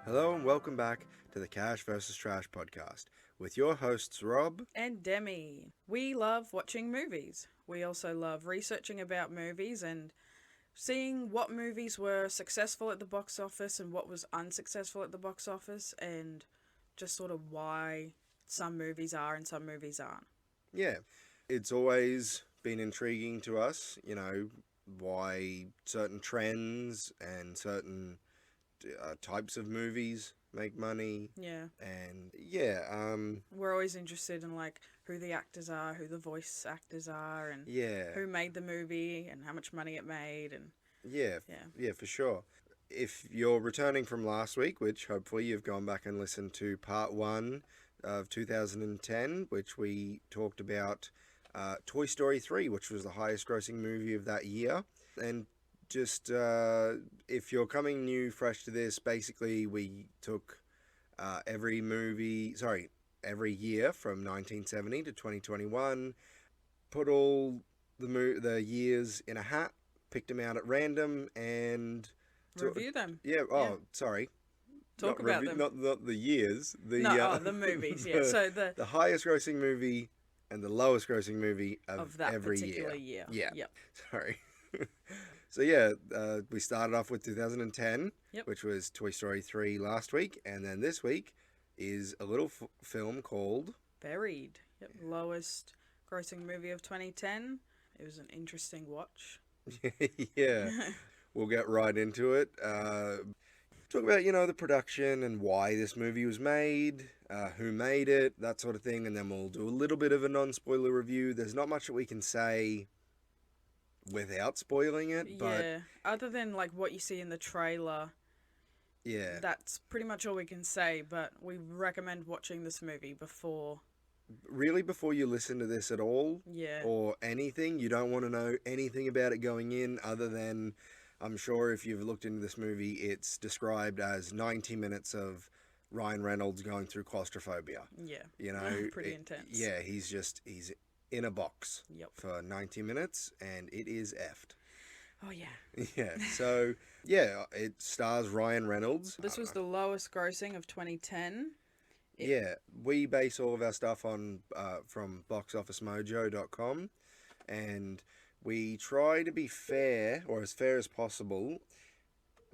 Hello and welcome back to the Cash vs. Trash podcast with your hosts Rob And Demi. We love watching movies. We also love researching about movies and seeing what movies were successful at the box office and what was unsuccessful at the box office, and just sort of why some movies are and some movies aren't. Yeah, it's always been intriguing to us, why certain trends and certain types of movies make money. Yeah. And yeah, We're always interested in like who the actors are, who the voice actors are, and yeah, who made the movie and how much money it made, and yeah, yeah. yeah, for sure. If you're returning from last week, which hopefully you've gone back and listened to part one of 2010, which we talked about Toy Story 3, which was the highest grossing movie of that year. And just if you're coming new, fresh to this, basically we took every year from 1970 to 2021, put all the years in a hat, picked them out at random, and Review them. yeah. Yeah. Oh, sorry. Talk about them. Not the years. No, the movies, yeah. So The highest grossing movie and the lowest grossing movie of that every particular year. Yeah. Yep. Sorry. So yeah, we started off with 2010, Yep. which was Toy Story 3 last week, and then this week is a little film called Buried. Yep. Lowest grossing movie of 2010. It was an interesting watch. yeah. We'll get right into it. Talk about the production and why this movie was made, who made it, that sort of thing, and then we'll do a little bit of a non-spoiler review. There's not much that we can say without spoiling it, but Yeah. Other than like what you see in the trailer, yeah, that's pretty much all we can say. But we recommend watching this movie before. really before you listen to this at all Yeah. or anything, you don't want to know anything about it going in other than I'm sure if you've looked into this movie, it's described as 90 minutes of Ryan Reynolds going through claustrophobia. Yeah. Pretty It, intense. yeah, he's in a box Yep. for 90 minutes and it is effed. Oh yeah. Yeah, so yeah, it stars Ryan Reynolds. This was the lowest grossing of 2010. Yeah, we base all of our stuff on from boxofficemojo.com, and we try to be fair, or as fair as possible.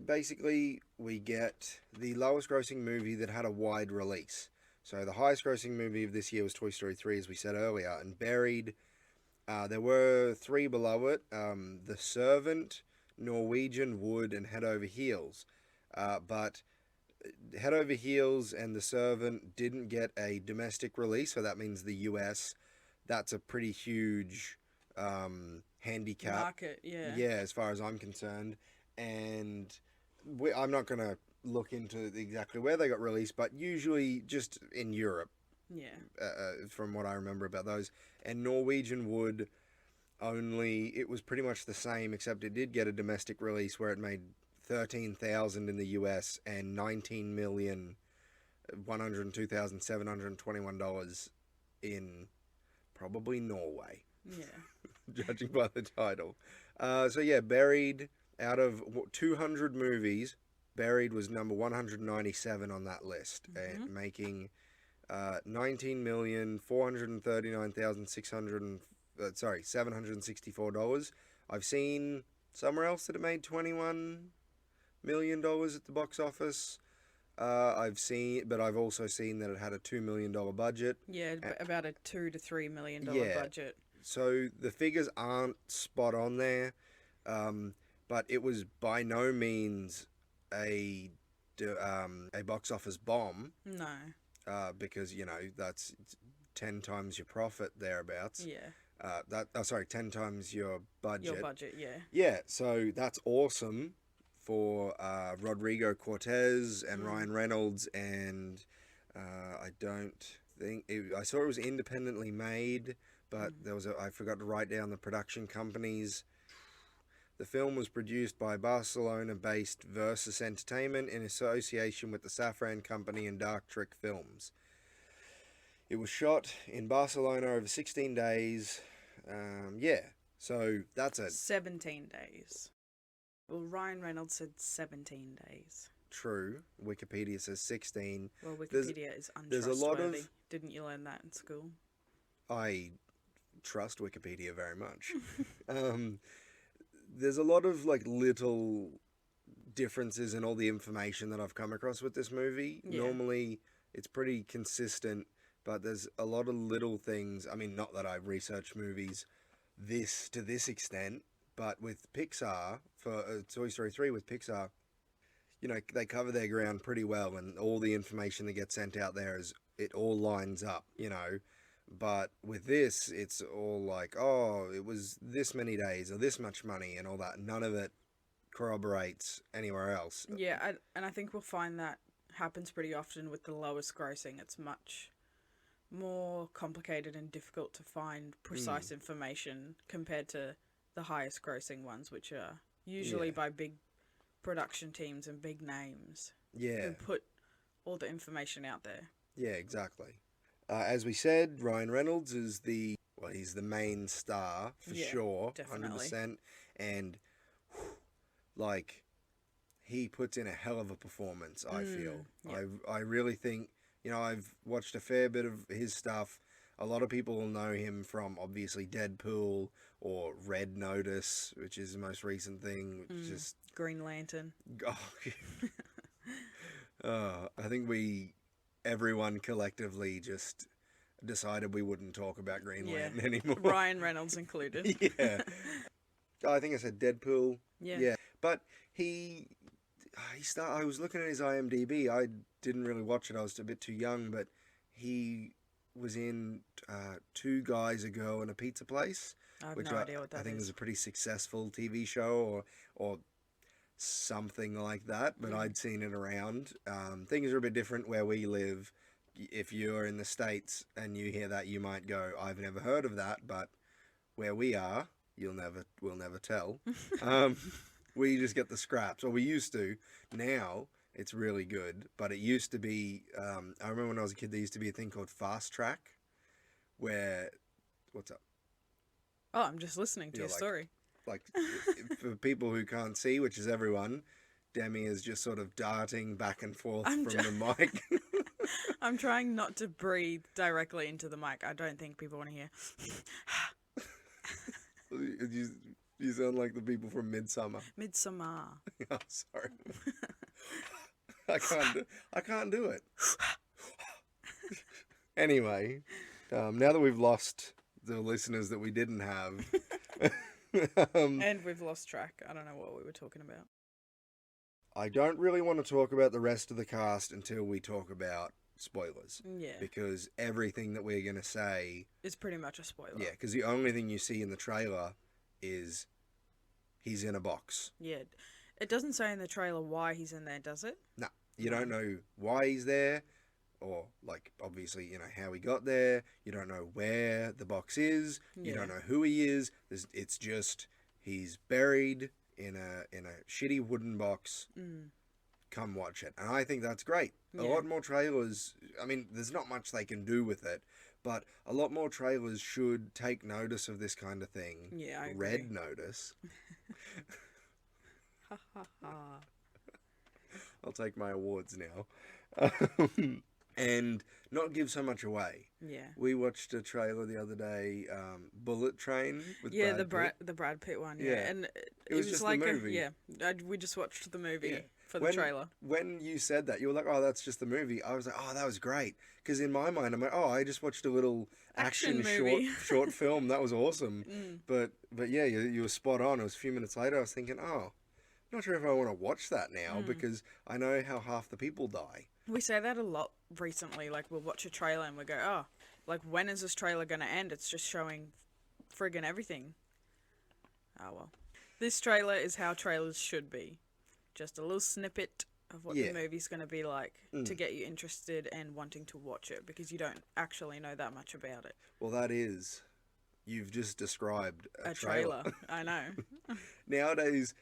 Basically, we get the lowest grossing movie that had a wide release. So the highest grossing movie of this year was Toy Story 3, as we said earlier, and Buried. There were three below it: The Servant, Norwegian Wood, and Head Over Heels. But Head Over Heels and The Servant didn't get a domestic release, so that means the US. That's a pretty huge handicap. Market. Yeah. Yeah, as far as I'm concerned. And I'm not going to look into exactly where they got released, but usually just in Europe, Yeah. from what I remember about those. And Norwegian Wood it was pretty much the same, except it did get a domestic release where it made 13,000 in the US and $19,102,721 in probably Norway, Yeah. judging by the title. So yeah, Buried, out of 200 movies, Buried was number 197 on that list, and making 19,439,600 $764. I've seen somewhere else that it made $21 million at the box office. But I've also seen that it had a $2 million budget. Yeah, about a $2 to $3 million Yeah. budget. So the figures aren't spot on there, but it was by no means a box office bomb. No. Because that's 10 times your profit thereabouts. Yeah. 10 times your budget. Your budget, yeah. Yeah, so that's awesome for Rodrigo Cortez and Ryan Reynolds, and I saw it was independently made, but I forgot to write down the production companies. The film was produced by Barcelona-based Versus Entertainment in association with the Safran Company and Dark Trick Films. It was shot in Barcelona over 16 days. So that's 17 days. Well, Ryan Reynolds said 17 days. true. Wikipedia says 16. Well, There's Wikipedia is there's a lot untrustworthy. of Didn't you learn that in school? I trust Wikipedia very much. um, there's a lot of like little differences in all the information that I've come across with this movie. Yeah. Normally, it's pretty consistent, but there's a lot of little things. I mean, not that I research movies to this extent, but with Pixar for Toy Story 3 with Pixar, you know, they cover their ground pretty well, and all the information that gets sent out there is it all lines up, you know. But with this, it's all like, oh, it was this many days or this much money and all that. None of it corroborates anywhere else. Yeah, and I think we'll find that happens pretty often with the lowest grossing. It's much more complicated and difficult to find precise information compared to the highest grossing ones, which are usually by big production teams and big names Yeah. who put all the information out there. Yeah, exactly. As we said, Ryan Reynolds is he's the main star for sure, definitely. 100%. And like, he puts in a hell of a performance, I feel. yeah. I really think, you know, I've watched a fair bit of his stuff. A lot of people will know him from obviously Deadpool or Red Notice, which is the most recent thing, which is just Green Lantern. I think everyone collectively just decided we wouldn't talk about Green Lantern anymore. Ryan Reynolds included. Yeah. I think I said Deadpool. Yeah. But I was looking at his IMDb. I didn't really watch it. I was a bit too young, but he was in Two Guys, a Girl, and a Pizza Place. I have which no idea what that I think is. was a pretty successful TV show or something like that, but I'd seen it around. Things are a bit different where we live. If you're in the States and you hear that, you might go, I've never heard of that, but where we are, we'll never tell. We just get the scraps, or we used to. Now, it's really good, but it used to be, I remember when I was a kid, there used to be a thing called Fast Track, where, what's up? Oh, I'm just listening to your story. Like, for people who can't see, which is everyone, Demi is just sort of darting back and forth from the mic. I'm trying not to breathe directly into the mic. I don't think people want to hear. You sound like the people from Midsummer. Midsummer. Oh, sorry. I can't do it. Anyway, now that we've lost the listeners that we didn't have. And we've lost track. I don't know what we were talking about. I don't really want to talk about the rest of the cast until we talk about spoilers. Yeah. Because everything that we're going to say... It's pretty much a spoiler. Yeah, because the only thing you see in the trailer is he's in a box. Yeah. It doesn't say in the trailer why he's in there, does it? No. You don't know why he's there, or, like, obviously, you know, how he got there. You don't know where the box is. You don't know who he is. It's just he's buried in a shitty wooden box. Come watch it. And I think that's great. A lot more trailers, I mean, there's not much they can do with it, but a lot more trailers should take notice of this kind of thing. Yeah, I agree. Red notice. Ha ha ha. I'll take my awards now. And not give so much away. Yeah. We watched a trailer the other day, Bullet Train with the Brad Pitt one. Yeah, and it was just like the movie. we just watched the movie for the When- trailer. When you said that, you were like, "Oh, that's just the movie." I was like, "Oh, that was great," because in my mind, I'm like, "Oh, I just watched a little Action action movie. short film. That was awesome." But yeah, you were spot on. It was a few minutes later. I was thinking, "Oh, not sure if I want to watch that now because I know how half the people die." We say that a lot recently. Like, we'll watch a trailer and we go, "Oh, like, when is this trailer going to end? It's just showing friggin' everything." Oh, well. This trailer is how trailers should be. Just a little snippet of what the movie's going to be like to get you interested and wanting to watch it because you don't actually know that much about it. Well, you've just described a trailer. I know. Nowadays,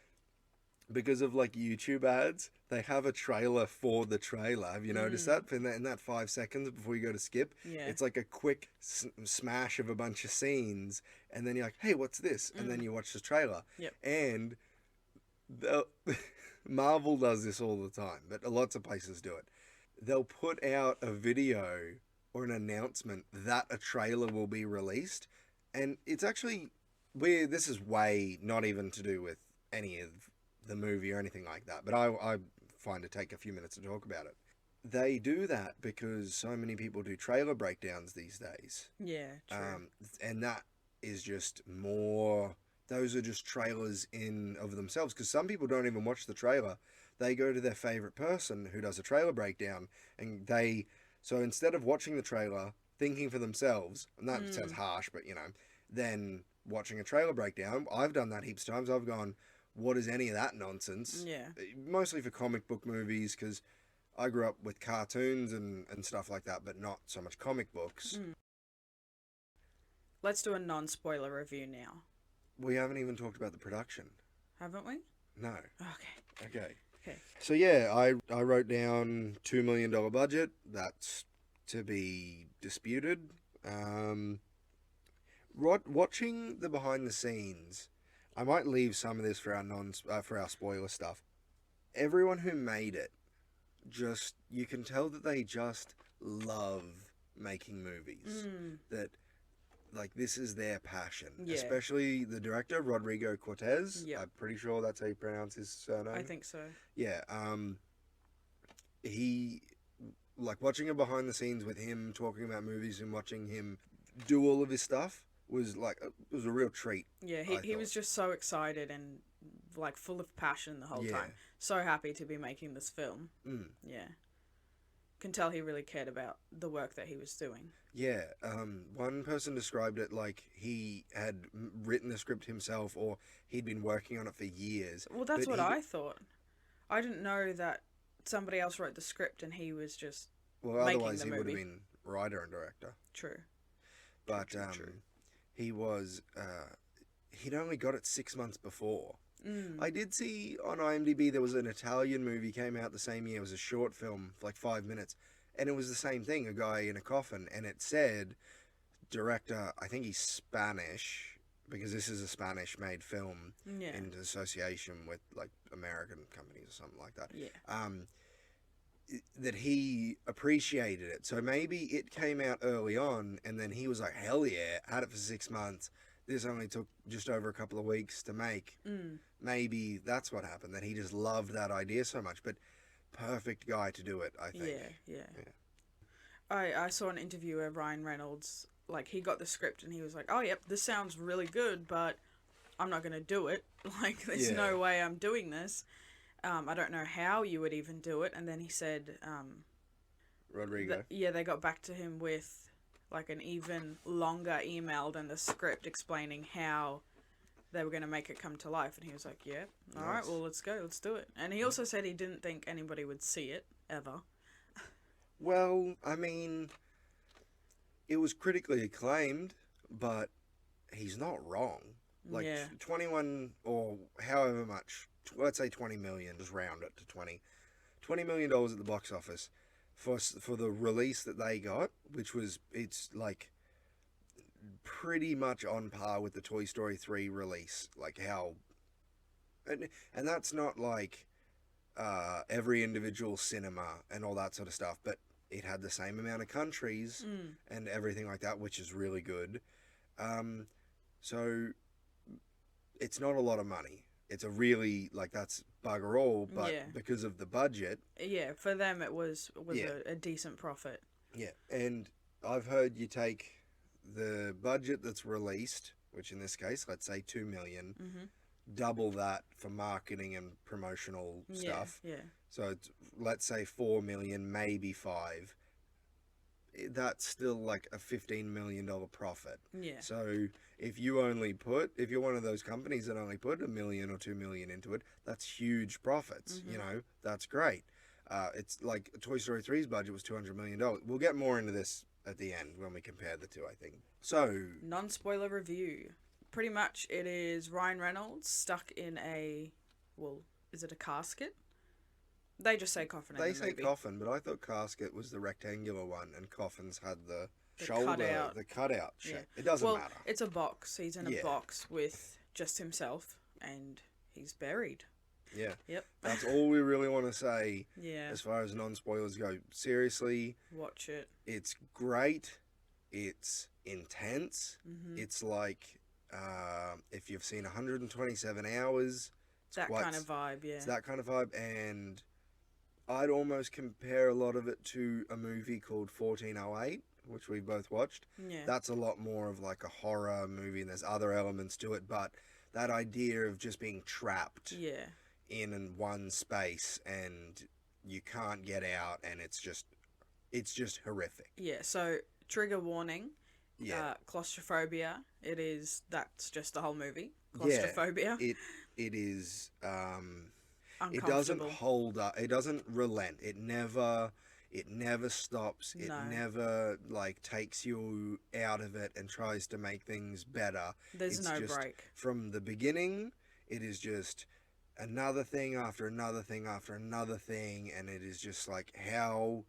because of like YouTube ads, they have a trailer for the trailer. Have you noticed that? In that 5 seconds before you go to skip, it's like a quick smash of a bunch of scenes, and then you're like, "Hey, what's this?" And then you watch the trailer. Yep. And Marvel does this all the time, but lots of places do it. They'll put out a video or an announcement that a trailer will be released, and it's actually weird. This is way not even to do with any of the movie or anything like that, but I find to take a few minutes to talk about it. They do that because so many people do trailer breakdowns these days. Yeah, true. And that is just more. Those are just trailers in of themselves because some people don't even watch the trailer. They go to their favorite person who does a trailer breakdown, and they. So instead of watching the trailer, thinking for themselves, and that sounds harsh, but then watching a trailer breakdown, I've done that heaps of times. I've gone, what is any of that nonsense? Yeah. Mostly for comic book movies because I grew up with cartoons and stuff like that, but not so much comic books. Let's do a non-spoiler review now. We haven't even talked about the production. Haven't we? No. Okay. Okay. So yeah, I wrote down $2 million budget. That's to be disputed. Watching the behind the scenes, I might leave some of this for our spoiler stuff. Everyone who made it, you can tell that they just love making movies. That like this is their passion. Yeah. Especially the director, Rodrigo Cortez. Yep. I'm pretty sure that's how you pronounce his surname. I think so. Yeah. He like watching it behind the scenes with him talking about movies and watching him do all of his stuff was a real treat. Yeah, he was just so excited and like full of passion the whole Yeah. time. So happy to be making this film. Yeah. Can tell he really cared about the work that he was doing. Yeah, one person described it like he had written the script himself or he'd been working on it for years. Well, that's But what I thought. I didn't know that somebody else wrote the script and he was just Well, making otherwise the he would have movie. been writer and director. True. But True. he was, he'd only got it 6 months before. I did see on IMDb there was an Italian movie came out the same year. It was a short film, like 5 minutes. And it was the same thing, a guy in a coffin. And it said, director, I think he's Spanish, because this is a Spanish-made film Yeah. in association with, like, American companies or something like that. Yeah. That he appreciated it. So maybe it came out early on, and then he was like, hell yeah, had it for 6 months. This only took just over a couple of weeks to make. Maybe that's what happened, that he just loved that idea so much. But perfect guy to do it, I think. Yeah. I saw an interview where Ryan Reynolds, like, he got the script and he was like, oh, yep, this sounds really good, but I'm not going to do it. Like, there's no way I'm doing this. I don't know how you would even do it. And then he said... Rodrigo. they got back to him with, like, an even longer email than the script explaining how they were going to make it come to life. And he was like, yeah, all right, well, let's go, let's do it. And he also said he didn't think anybody would see it, ever. Well, I mean, it was critically acclaimed, but he's not wrong. Like, 21 or however much, let's say 20 million, just round it to 20. $20 million at the box office for the release that they got, which was, it's like pretty much on par with the Toy Story 3 release. Like how, and that's not like every individual cinema and all that sort of stuff, but it had the same amount of countries and everything like that, which is really good. So it's not a lot of money. It's a really, like, that's bugger all, but because of the budget... Yeah, for them it was a decent profit. Yeah, and I've heard you take the budget that's released, which in this case, let's say $2 million, double that for marketing and promotional stuff. Yeah. So it's, let's say 4 million, maybe 5. That's still like a $15 million profit. Yeah. So if you're one of those companies that only put $1 million or $2 million into it, that's huge profits. You know, that's great. It's like Toy Story 3's budget was $200 million. We'll get more into this at the end when we compare the two, I think. So, non-spoiler review. Pretty much it is Ryan Reynolds stuck in is it a casket? They just say coffin in the movie. They say coffin, but I thought casket was the rectangular one and coffins had the shoulder, the cutout shape. Yeah. It doesn't matter. It's a box. He's in a box with just himself and he's buried. Yeah. Yep. That's all we really want to say Yeah. as far as non-spoilers go. Seriously, Watch it. it's great. It's intense. Mm-hmm. It's like if you've seen 127 hours, That kind of vibe, yeah. it's that kind of vibe. And I'd almost compare a lot of it to a movie called 1408, which we both watched. Yeah. That's a lot more of like a horror movie, and there's other elements to it, but that idea of just being trapped Yeah. in one space and you can't get out, and it's just horrific. Yeah. So, trigger warning. Yeah. Claustrophobia. That's just the whole movie. Yeah. Claustrophobia. It is it doesn't Uncomfortable. hold up. It doesn't relent. It never stops. It No. never like takes you out of it and tries to make things better. There's It's no just, break. from the beginning, it is just another thing after another thing after another thing, and it is just like, how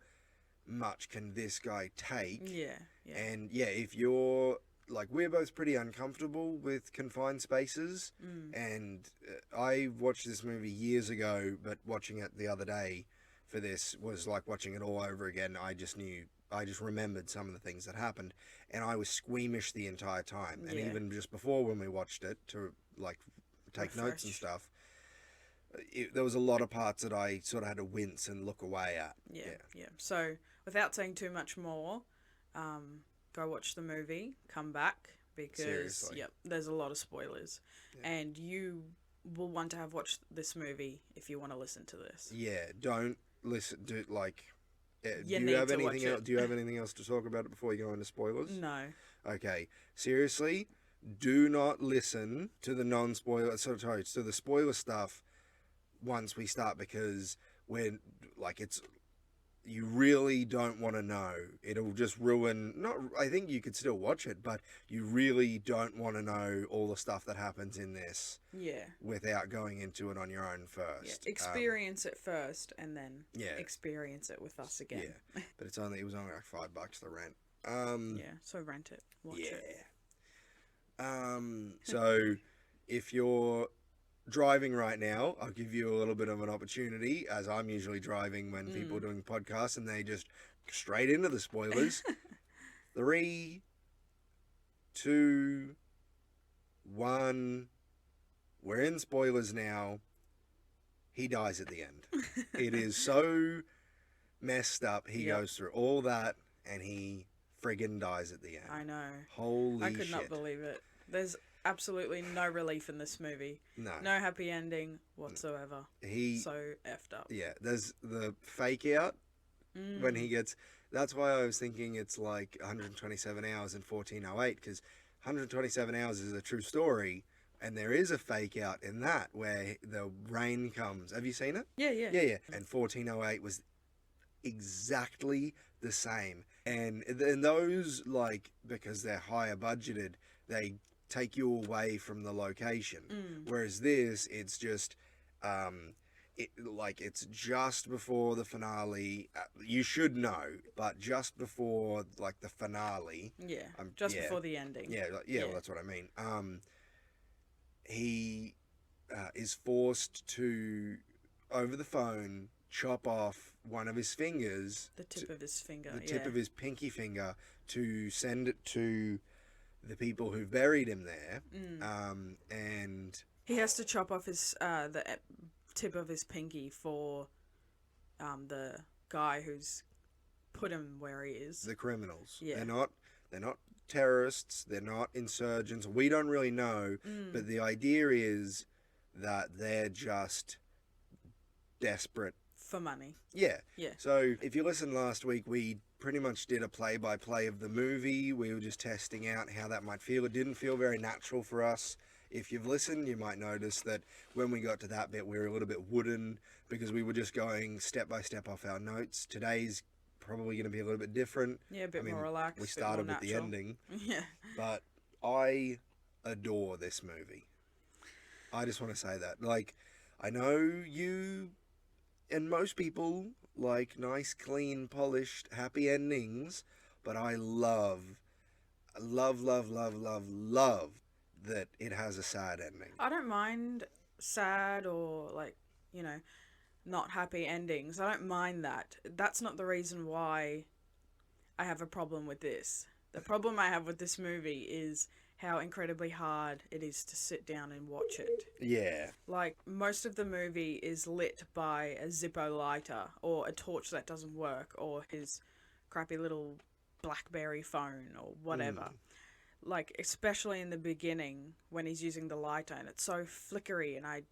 much can this guy take? Yeah. Yeah. And yeah, if you're like, we're both pretty uncomfortable with confined spaces, and I watched this movie years ago, but watching it the other day for this was like watching it all over again. I just remembered some of the things that happened, and I was squeamish the entire time. And Yeah. even just before, when we watched it to like take notes and Refresh. stuff, there was a lot of parts that I sort of had to wince and look away at. Yeah. So, without saying too much more, go watch the movie, come back, because Seriously. there's a lot of spoilers, Yeah. and you will want to have watched this movie if you want to listen to this. Yeah, don't listen. Do like. You do you need have to anything watch else? it. Do you have anything else to talk about it before you go into spoilers? No. Okay, seriously, do not listen to the non-spoiler. Sorry, to the spoiler stuff once we start, because we're like, you really don't want to know. It'll just ruin. Not. I think you could still watch it, but you really don't want to know all the stuff that happens in this Yeah. without going into it on your own Yeah. first. Experience it first, and then Yeah. experience it with us again. Yeah, but it was only like $5 the rent. Yeah. So rent it. Watch it. So if you're driving right now, I'll give you a little bit of an opportunity, as I'm usually driving when people are doing podcasts and they just straight into the spoilers. 3, 2, 1. We're in spoilers now. He dies at the end. It is so messed up. He Yep. goes through all that and he friggin' dies at the end. I know. Holy I could shit. not believe it. There's absolutely no relief in this movie. No. No happy ending whatsoever. He So effed up. Yeah, there's the fake out when he gets. That's why I was thinking it's like 127 hours in 1408, because 127 hours is a true story, and there is a fake out in that where the rain comes. Have you seen it? Yeah, yeah. Yeah. And 1408 was exactly the same. And those, like, because they're higher budgeted, they take you away from the location. Whereas this, it's just, it's just before the finale. You should know, but just before like the finale. Yeah. Just before the ending. Yeah. Well, that's what I mean. He is forced to, over the phone, chop off one of his fingers. The tip of his finger. The tip of his pinky finger, to send it to the people who buried him there. And he has to chop off his tip of his pinky for the guy who's put him where he is. the criminals. Yeah. They're not terrorists. They're not insurgents. We don't really know, but the idea is that they're just desperate. For money. Yeah. Yeah. So if you listened last week, we pretty much did a play-by-play of the movie. We were just testing out how that might feel. It didn't feel very natural for us. If you've listened, you might notice that when we got to that bit, we were a little bit wooden, because we were just going step by step off our notes. Today's probably going to be a little bit different. Yeah, a bit more relaxed. We bit more started with the natural. ending, Yeah. but I adore this movie. I just want to say that. Like, I know you and most people like nice, clean, polished, happy endings, but I love that it has a sad ending. I don't mind sad or like you know, not happy endings. I don't mind that. That's not the reason why I have a problem with this. The problem I have with this movie is how incredibly hard it is to sit down and watch it. Yeah. Like, most of the movie is lit by a Zippo lighter, or a torch that doesn't work, or his crappy little BlackBerry phone, or whatever. Like, especially in the beginning, when he's using the lighter, and it's so flickery, and I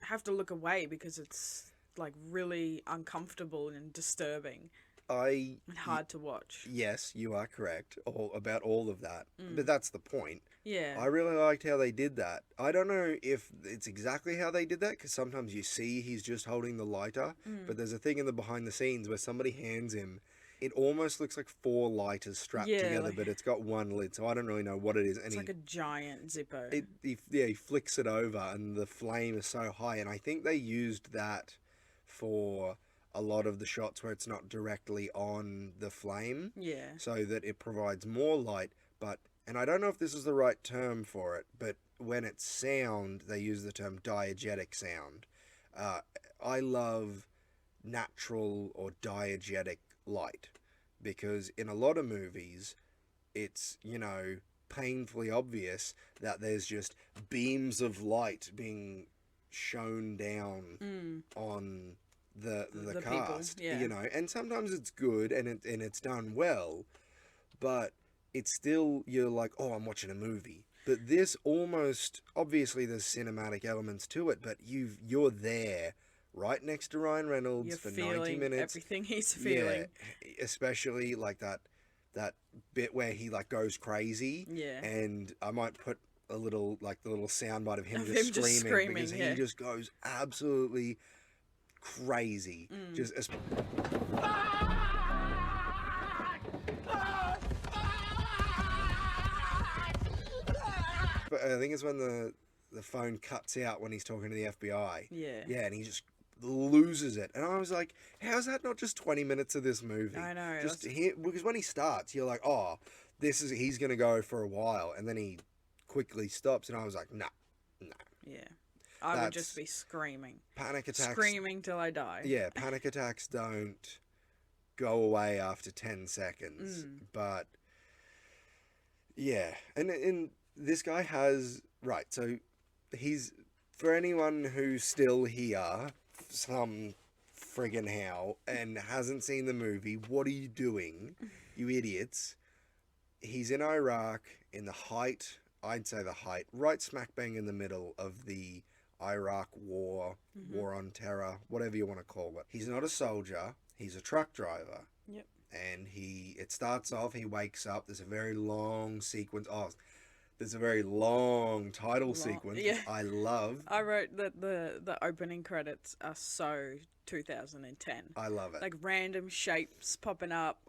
have to look away because it's, like, really uncomfortable and disturbing and hard to watch. Yes, you are correct about all of that. But that's the point. Yeah. I really liked how they did that. I don't know if it's exactly how they did that, because sometimes you see he's just holding the lighter, but there's a thing in the behind the scenes where somebody hands him. It almost looks like 4 lighters strapped together, but it's got one lid, so I don't really know what it is. It's like a giant Zippo. He flicks it over, and the flame is so high, and I think they used that for a lot of the shots where it's not directly on the flame, so that it provides more light. And I don't know if this is the right term for it, but when it's sound, they use the term diegetic sound. I love natural or diegetic light, because in a lot of movies, it's, painfully obvious that there's just beams of light being shown down on the cast, people, and sometimes it's good and it's done well, but it's still, you're like, oh, I'm watching a movie. But this almost, obviously there's cinematic elements to it, but you're there right next to Ryan Reynolds You're for feeling 90 minutes. Everything he's feeling. Yeah, especially like that bit where he like goes crazy. Yeah. And I might put a little, like the little soundbite of him just screaming because he just goes absolutely crazy. But I think it's when the phone cuts out when he's talking to the FBI. Yeah, and he just loses it, and I was like, how's that not just 20 minutes of this movie? I know, because when he starts, you're like, oh, he's gonna go for a while, and then he quickly stops, and I was like, nah. Yeah, I would just be screaming. Panic attacks. Screaming till I die. Yeah, panic attacks don't go away after 10 seconds. But, yeah. And this guy has... Right, so he's... For anyone who's still here, some friggin' how, and hasn't seen the movie, what are you doing, you idiots? He's in Iraq in the height... I'd say the height, right smack bang in the middle of the Iraq war, war on terror, whatever you want to call it. He's not a soldier, he's a truck driver. Yep. And it starts off, he wakes up, there's a very long sequence. There's a very long title sequence, yeah. which I love. I wrote that the opening credits are so 2010. I love it. Like random shapes popping up.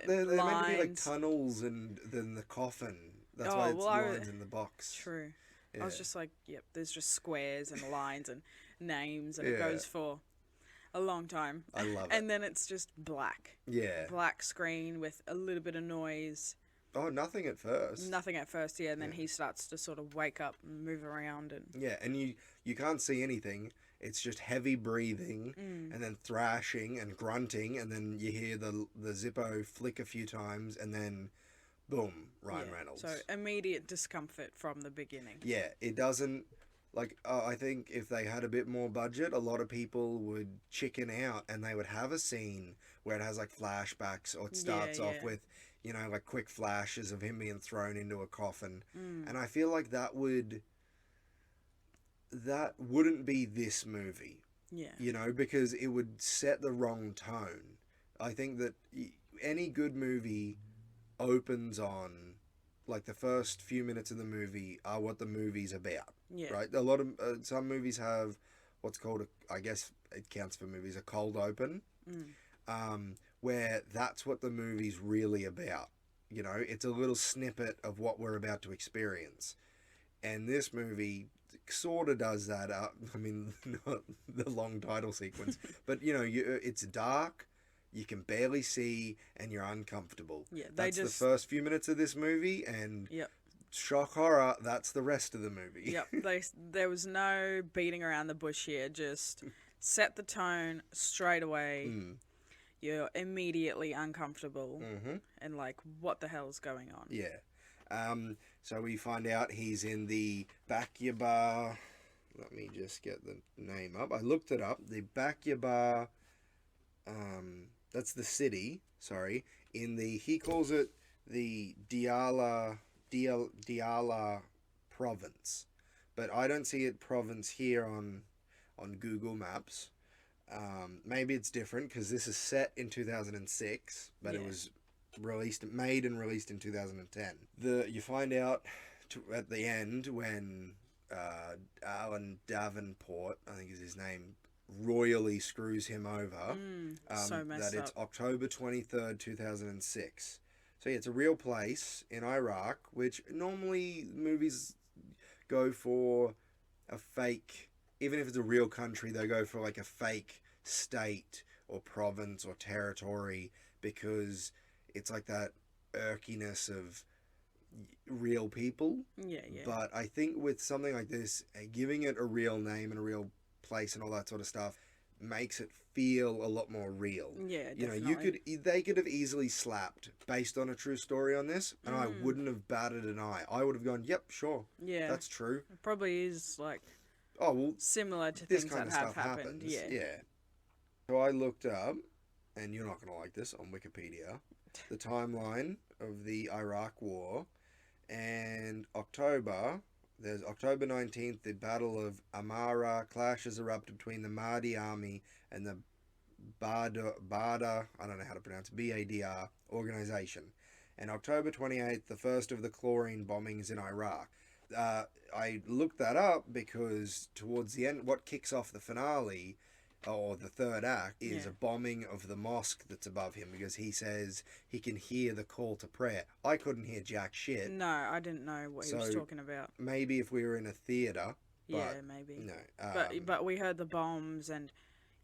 They're meant to be like tunnels and then the coffin. That's why it's lines in the box. True. Yeah. I was just like, yep, there's just squares and lines and names, and it goes for a long time. I love it. And then it's just black. Yeah. Black screen with a little bit of noise. Oh, nothing at first. Nothing at first, yeah. And then he starts to sort of wake up and move around. And you can't see anything. It's just heavy breathing and then thrashing and grunting, and then you hear the Zippo flick a few times, and then... boom, Ryan Reynolds. So immediate discomfort from the beginning. Yeah, it doesn't, I think if they had a bit more budget, a lot of people would chicken out and they would have a scene where it has like flashbacks, or it starts off with, like quick flashes of him being thrown into a coffin. And I feel like that wouldn't be this movie. Yeah. Because it would set the wrong tone. I think that any good movie opens on, like, the first few minutes of the movie are what the movie's about. Yeah. Right? A lot of some movies have what's called I guess it counts for movies, a cold open, where that's what the movie's really about. It's a little snippet of what we're about to experience, and this movie sort of does that. I mean, not the long title sequence, but it's dark. You can barely see, and you're uncomfortable. Yeah, that's the first few minutes of this movie, and shock horror, that's the rest of the movie. Yep, there was no beating around the bush here. Just set the tone straight away. Mm. You're immediately uncomfortable Mm-hmm. and like, what the hell's going on? Yeah. So we find out he's in the Bakyaba. Let me just get the name up. I looked it up. The Bakyaba. That's the city. Sorry. He calls it the Diala province, but I don't see it province here on Google Maps. Maybe it's different because this is set in 2006, but it Yeah. was made and released in 2010. You find out at the end when Alan Davenport, I think is his name, royally screws him over. So messed that it's up. October 23rd, 2006. So yeah, it's a real place in Iraq, which normally movies go for a fake, even if it's a real country, they go for like a fake state or province or territory because it's like that irkiness of real people. Yeah, yeah. But I think with something like this, giving it a real name and a real place and all that sort of stuff makes it feel a lot more real. Yeah, You know, definitely. they could have easily slapped based on a true story on this, and I wouldn't have batted an eye. I would have gone, "Yep, sure, Yeah. that's true." It probably is like Oh well, similar to this things kind that of have stuff happened. happens. Yeah. Yeah. So I looked up, and you're not gonna like this, on Wikipedia, the timeline of the Iraq War, and There's October 19th, the Battle of Amara. Clashes erupted between the Mahdi army and the Bada, I don't know how to pronounce it, BADR organization. And October 28th, the first of the chlorine bombings in Iraq. I looked that up because towards the end, what kicks off the finale, or the third act, is Yeah. a bombing of the mosque that's above him because he says he can hear the call to prayer. I couldn't hear jack shit. No, I didn't know what he was So, talking about. Maybe if we were in a theater, but Yeah, maybe. no. But we heard the bombs, and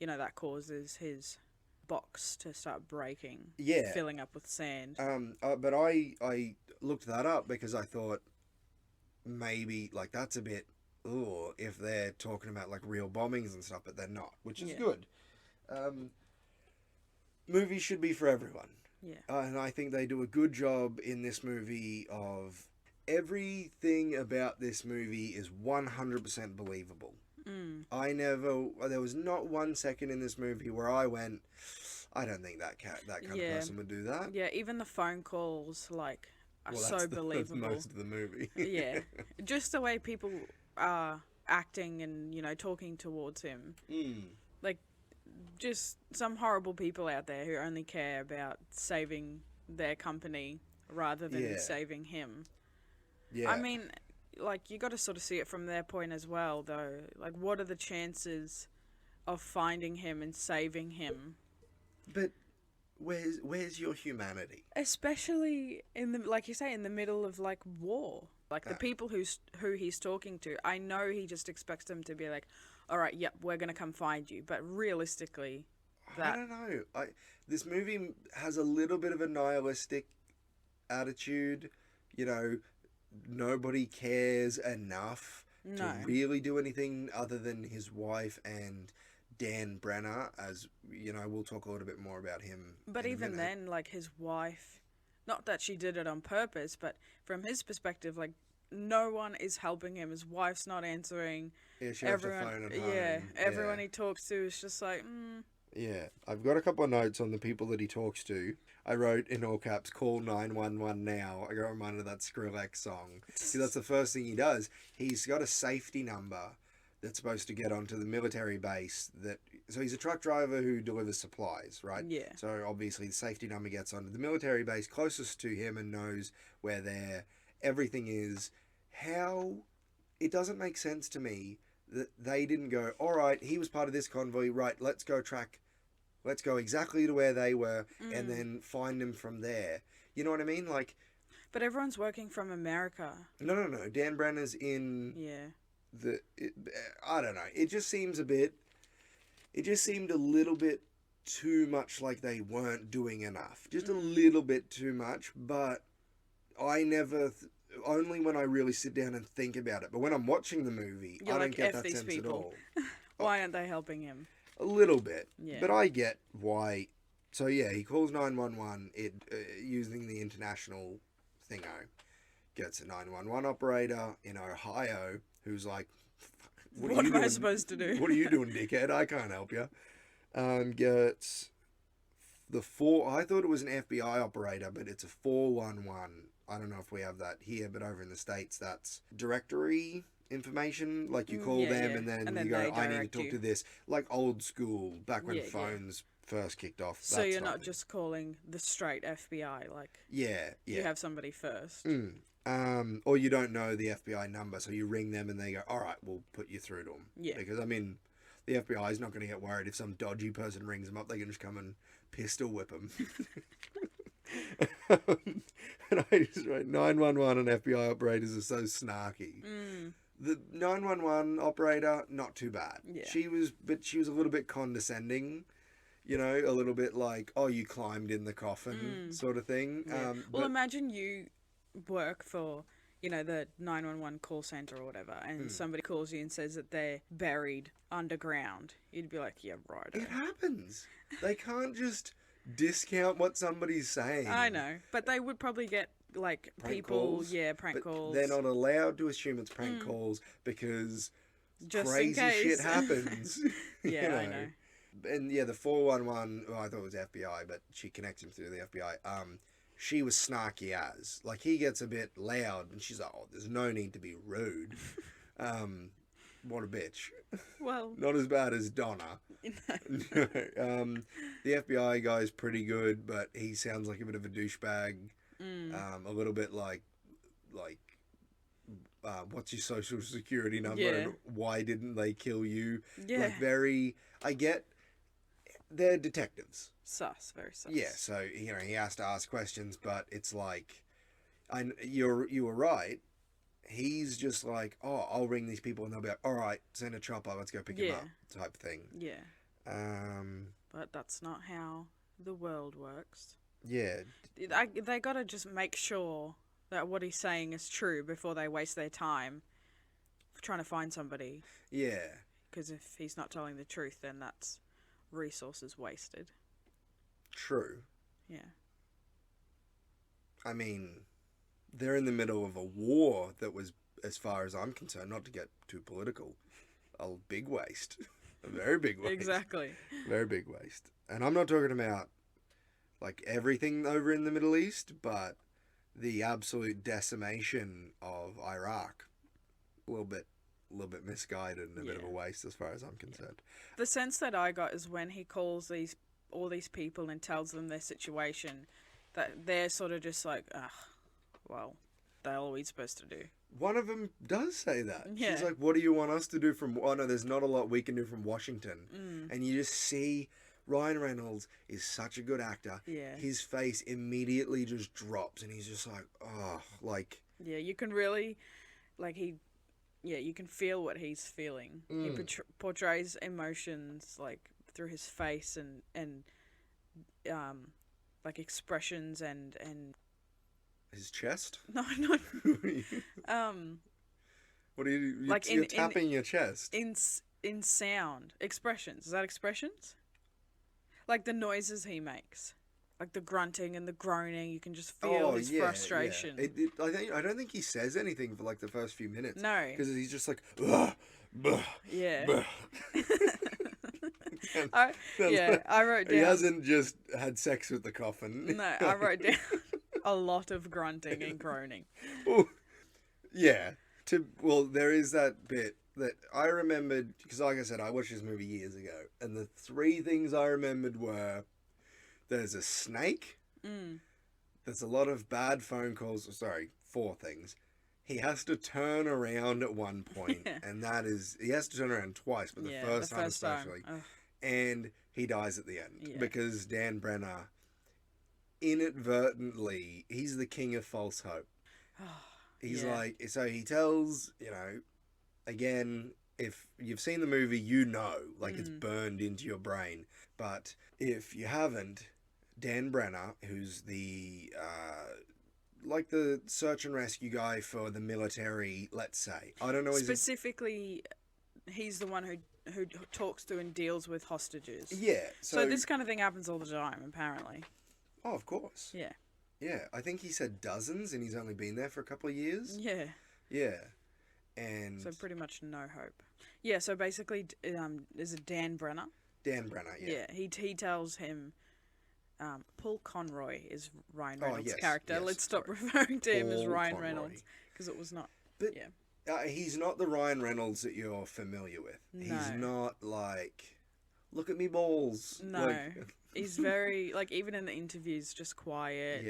that causes his box to start breaking, Yeah. filling up with sand. But I looked that up because I thought maybe like that's a bit, if they're talking about like real bombings and stuff, but they're not, which is Yeah. good. Movies should be for everyone. Yeah. And I think they do a good job in this movie of everything about this movie is 100% believable. There was not 1 second in this movie where I went, I don't think that kind of Yeah. person would do that. Yeah, even the phone calls, like, are Well, so that's believable. most of the movie. Yeah. Just the way people are acting and, talking towards him. Like, just some horrible people out there who only care about saving their company rather than Yeah. saving him. Yeah. I mean, like, you got to sort of see it from their point as well, though. Like, what are the chances of finding him and saving him? But where's your humanity? Especially like you say, in the middle of like war. Like the people who he's talking to, I know he just expects them to be like, all right, yep, we're gonna come find you. But realistically, I don't know. This movie has a little bit of a nihilistic attitude. You know, nobody cares enough No. to really do anything other than his wife and Dan Brenner. As you know, we'll talk a little bit more about him. But in a even minute. then, like his wife, not that she did it on purpose, but from his perspective, like no one is helping him. His wife's not answering. Yeah, she has to Everyone, phone at home. yeah, everyone he talks to is just like, Yeah, I've got a couple of notes on the people that he talks to. I wrote in all caps, "Call 911 now." I got reminded of that Skrillex song. See, that's the first thing he does. He's got a safety number that's supposed to get onto the military base. So he's a truck driver who delivers supplies, right? Yeah. So obviously the safety number gets onto the military base closest to him and knows where everything is. How it doesn't make sense to me that they didn't go, all right, he was part of this convoy, right, let's go exactly to where they were and then find him from there. You know what I mean? Like, but everyone's working from America. no. Dan Brenner's in Yeah. I don't know. It just seemed a little bit too much like they weren't doing enough. Just a little bit too much, but only when I really sit down and think about it. But when I'm watching the movie, You're I like, don't get F that these sense people. at all. Why aren't they helping him? A little bit. Yeah. But I get why. So yeah, he calls 911 using the international thingo. Gets a 911 operator in Ohio who's like, What are you am I doing? supposed to do? What are you doing, dickhead? I can't help you. Gets I thought it was an FBI operator, but it's a 411. I don't know if we have that here, but over in the States, that's directory information. Like you call Yeah, them yeah. and then And you then go, they I need to direct talk you. to this. Like old school, back when Yeah, yeah. phones first kicked off. So that you're type not of thing. just calling the straight FBI, like Yeah, yeah. you have somebody first. Or you don't know the FBI number, so you ring them and they go, all right, we'll put you through to them. Yeah. Because, I mean, the FBI is not going to get worried if some dodgy person rings them up. They can just come and pistol whip them. And I just write 911 and FBI operators are so snarky. The 911 operator, not too bad. Yeah. She was a little bit condescending. You know, a little bit like, oh, you climbed in the coffin sort of thing. Yeah. Well, imagine you work for, the 911 call center or whatever, and somebody calls you and says that they're buried underground. You'd be like, yeah, right. It happens. They can't just discount what somebody's saying. I know, but they would probably get, like, Prank calls, prank calls. They're not allowed to assume it's prank calls because Just in crazy case. shit happens. Yeah, I know. And yeah, the 411, I thought it was FBI, but she connects him through the FBI. She was snarky as. Like, he gets a bit loud, and she's like, oh, there's no need to be rude. What a bitch. Well, Not as bad as Donna. No. The FBI guy's pretty good, but he sounds like a bit of a douchebag. A little bit like, what's your social security number Yeah. and why didn't they kill you? Yeah. Like I get, they're detectives. very sus. Yeah, so, he has to ask questions, but it's like, you were right. He's just like, oh, I'll ring these people and they'll be like, all right, send a chopper, let's go pick him up, type thing. Yeah. But that's not how the world works. Yeah. They gotta just make sure that what he's saying is true before they waste their time trying to find somebody. Yeah. Because if he's not telling the truth, then that's resources wasted. True. Yeah. I mean, they're in the middle of a war that was, as far as I'm concerned, not to get too political, a big waste. A very big waste. Exactly. Very big waste. And I'm not talking about, like, everything over in the Middle East, but the absolute decimation of Iraq. A little bit misguided and a bit of a waste as far as I'm concerned. The sense that I got is when he calls all these people and tells them their situation, that they're sort of just like, well, they're all we're supposed to do. One of them does say that. Yeah. She's like, what do you want us to do from... Oh, no, there's not a lot we can do from Washington. And you just see Ryan Reynolds is such a good actor. Yeah. His face immediately just drops and he's just like, oh, like... Yeah, you can really, like, you can feel what he's feeling. He portrays emotions, like, through his face and like, expressions and... His chest? No. What are you... Like you're tapping your chest. In sound. Expressions. Is that expressions? Like the noises he makes. Like the grunting and the groaning. You can just feel his frustration. Yeah. I don't think he says anything for like the first few minutes. No. Because he's just like... Ugh, buh, Yeah. buh. I wrote down... He hasn't just had sex with the coffin. No, I wrote down a lot of grunting and groaning. Well, yeah. There is that bit that I remembered, because like I said, I watched this movie years ago, and the three things I remembered were, there's a snake, there's a lot of bad phone calls, four things. He has to turn around at one point, and he has to turn around twice, but the first time especially. And he dies at the end, because Dan Brenner, inadvertently, he's the king of false hope. He's like, so he tells, again, if you've seen the movie, it's burned into your brain. But if you haven't, Dan Brenner, who's the search and rescue guy for the military, let's say. I don't know. Specifically, he's the one who who talks to and deals with hostages. Yeah. So this kind of thing happens all the time, apparently. Oh, of course. Yeah. Yeah. I think he said dozens, and he's only been there for a couple of years. Yeah. Yeah. And So pretty much no hope. Yeah. So basically, is it Dan Brenner? Dan Brenner. Yeah. Yeah. He tells him. Paul Conroy is Ryan Reynolds' yes, character. yes, Let's stop sorry. referring to him as Paul Ryan Conroy. Reynolds because it was not. But Yeah. He's not the Ryan Reynolds that you're familiar with. No. He's not like, look at me balls. No. Like, He's very like even in the interviews, just quiet.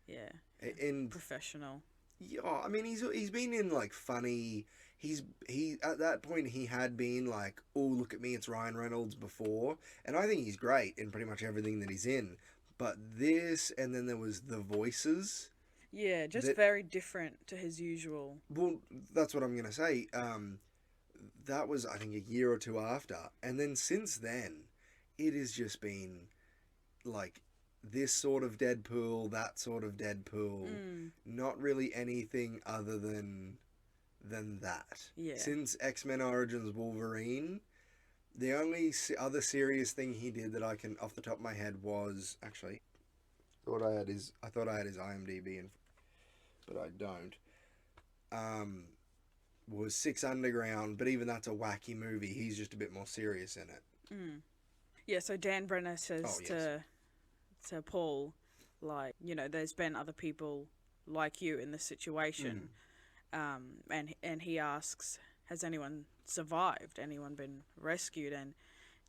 Yeah. And, and professional. yeah, I mean, he's been in like funny. He at that point he had been like, oh, look at me, it's Ryan Reynolds before, and I think he's great in pretty much everything that he's in. But this, and then there was The Voices. Yeah, just very different to his usual. Well, that's what I'm gonna say. That was, I think, a year or two after, and then since then, it has just been like this sort of Deadpool, that sort of Deadpool. Not really anything other than that. Yeah. Since X-Men Origins Wolverine, the only other serious thing he did that I can off the top of my head was actually I thought I had his IMDb but I don't. Was Six Underground, but even that's a wacky movie. He's just a bit more serious in it. Yeah, so Dan Brenner says yes. to Paul, like, you know, there's been other people like you in this situation. And he asks, has anyone survived? Anyone been rescued? And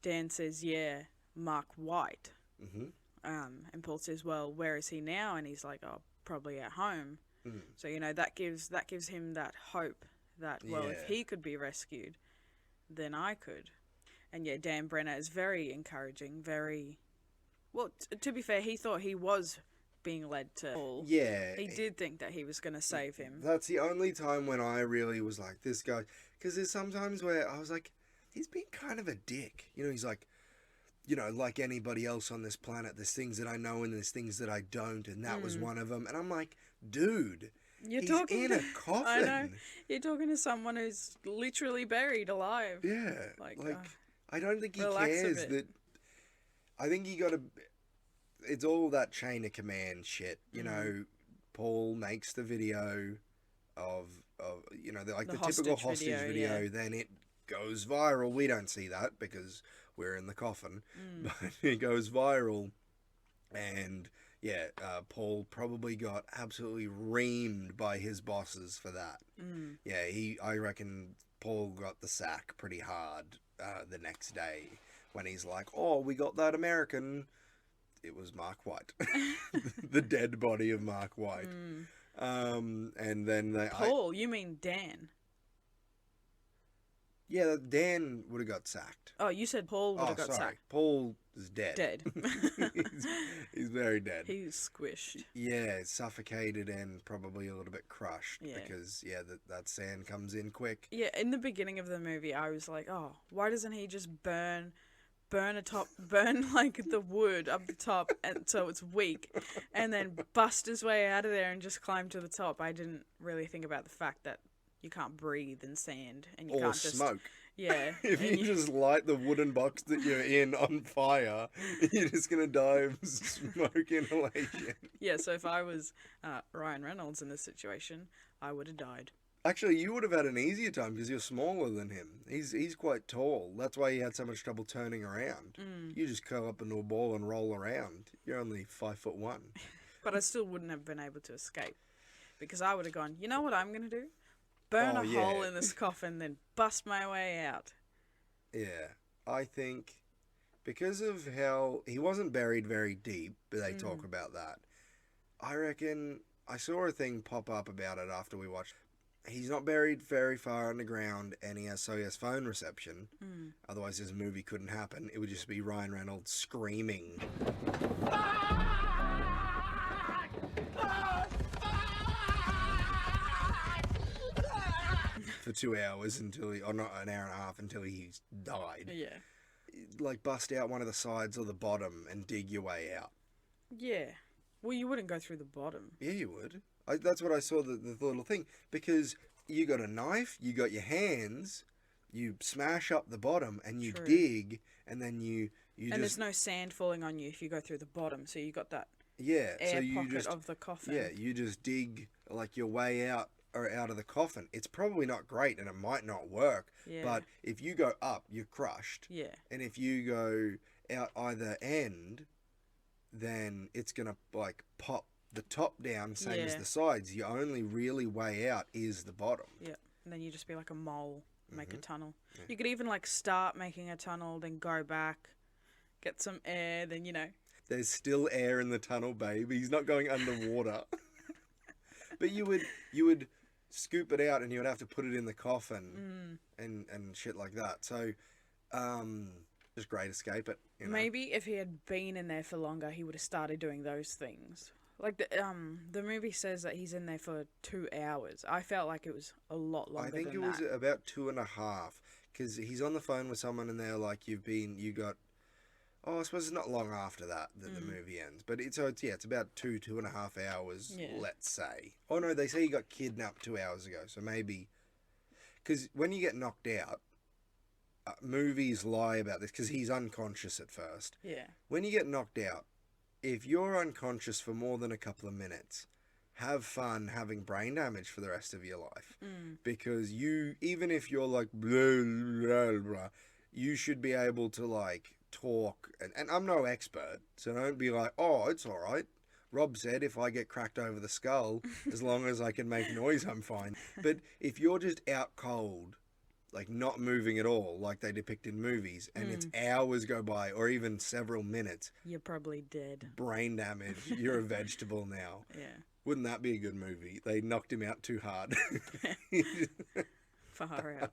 Dan says, yeah, Mark White. And Paul says, well, where is he now? And he's like, oh, probably at home. So, you know, that gives him that hope that, well, if he could be rescued, then I could. And yeah, Dan Brenner is very encouraging, very... Well, to be fair, he thought he was being led to Paul. Yeah. He did think that he was going to save him. That's the only time when I really was like, this guy... Because there's sometimes where I was like, he's being kind of a dick. You know, he's like, you know, like anybody else on this planet, there's things that I know and there's things that I don't, and that was one of them. And I'm like, dude, he's in a coffin. I know. You're talking to someone who's literally buried alive. Yeah. Like I don't think he cares that... I think you got to... It's all that chain of command shit. You know, Paul makes the video of you know, the typical hostage video. Then it goes viral. We don't see that because we're in the coffin. But it goes viral. And, yeah, Paul probably got absolutely reamed by his bosses for that. Yeah, I reckon Paul got the sack pretty hard the next day when he's like, oh, we got that American... It was Mark White. The dead body of Mark White. And then Paul, you mean Dan? Yeah, Dan would have got sacked. Oh, you said Paul would have got sacked. Paul is dead. Dead. he's very dead. He's squished. Yeah, suffocated and probably a little bit crushed Yeah. because, that sand comes in quick. Yeah, in the beginning of the movie, I was like, oh, why doesn't he just burn like the wood up the top and so it's weak and then bust his way out of there and just climb to the top? I didn't really think about the fact that you can't breathe in sand and you or can't just smoke. Yeah. If you just light the wooden box that you're in on fire, you're just gonna die of smoke inhalation. Yeah, so if I was Ryan Reynolds in this situation, I would have died. Actually, you would have had an easier time because you're smaller than him. He's quite tall. That's why he had so much trouble turning around. You just curl up into a ball and roll around. You're only 5'1". But I still wouldn't have been able to escape because I would have gone, you know what I'm going to do? Burn a hole in this coffin, then bust my way out. Yeah, I think because of how he wasn't buried very deep, but they talk about that. I reckon I saw a thing pop up about it after we watched. He's not buried very far underground, and he has phone reception. Otherwise, this movie couldn't happen. It would just be Ryan Reynolds screaming. For 2 hours or not an hour and a half until he died. Yeah. Like bust out one of the sides or the bottom and dig your way out. Yeah. Well, you wouldn't go through the bottom. Yeah, you would. That's what I saw, the little thing. Because you got a knife, you got your hands, you smash up the bottom and you True. dig, and then you And just there's no sand falling on you if you go through the bottom, so you got that yeah. air So you pocket just of the coffin. yeah, you just dig like your way out or out of the coffin. It's probably not great and it might not work, Yeah. but if you go up, you're crushed. Yeah. And if you go out either end, then it's gonna like pop the top down, same as Yeah. the sides. Your only really way out is the bottom. Yeah. And then you just be like a mole, make a Mhm. tunnel. Yeah. You could even like start making a tunnel, then go back, get some air, then There's still air in the tunnel, babe. He's not going underwater. But you would scoop it out and you would have to put it in the coffin and shit like that. So just great escape it. You know? Maybe if he had been in there for longer, he would have started doing those things. Like the movie says that he's in there for 2 hours. I felt like it was a lot longer. I think than it was that. about 2.5 because he's on the phone with someone and they're like, you got. Oh, I suppose it's not long after that the movie ends, but it's about 2.5 hours, Yeah. let's say. Oh no, they say he got kidnapped 2 hours ago, so maybe because when you get knocked out, movies lie about this because he's unconscious at first. Yeah. When you get knocked out, if you're unconscious for more than a couple of minutes, have fun having brain damage for the rest of your life. Because even if you're like, blah, blah, blah, you should be able to like talk. And I'm no expert, so don't be like, oh, it's all right. Rob said if I get cracked over the skull, as long as I can make noise, I'm fine. But if you're just out cold, like not moving at all, like they depict in movies, and it's hours go by, or even several minutes, You're probably dead. brain damage, you're a vegetable now. Yeah. Wouldn't that be a good movie? They knocked him out too hard. Far out.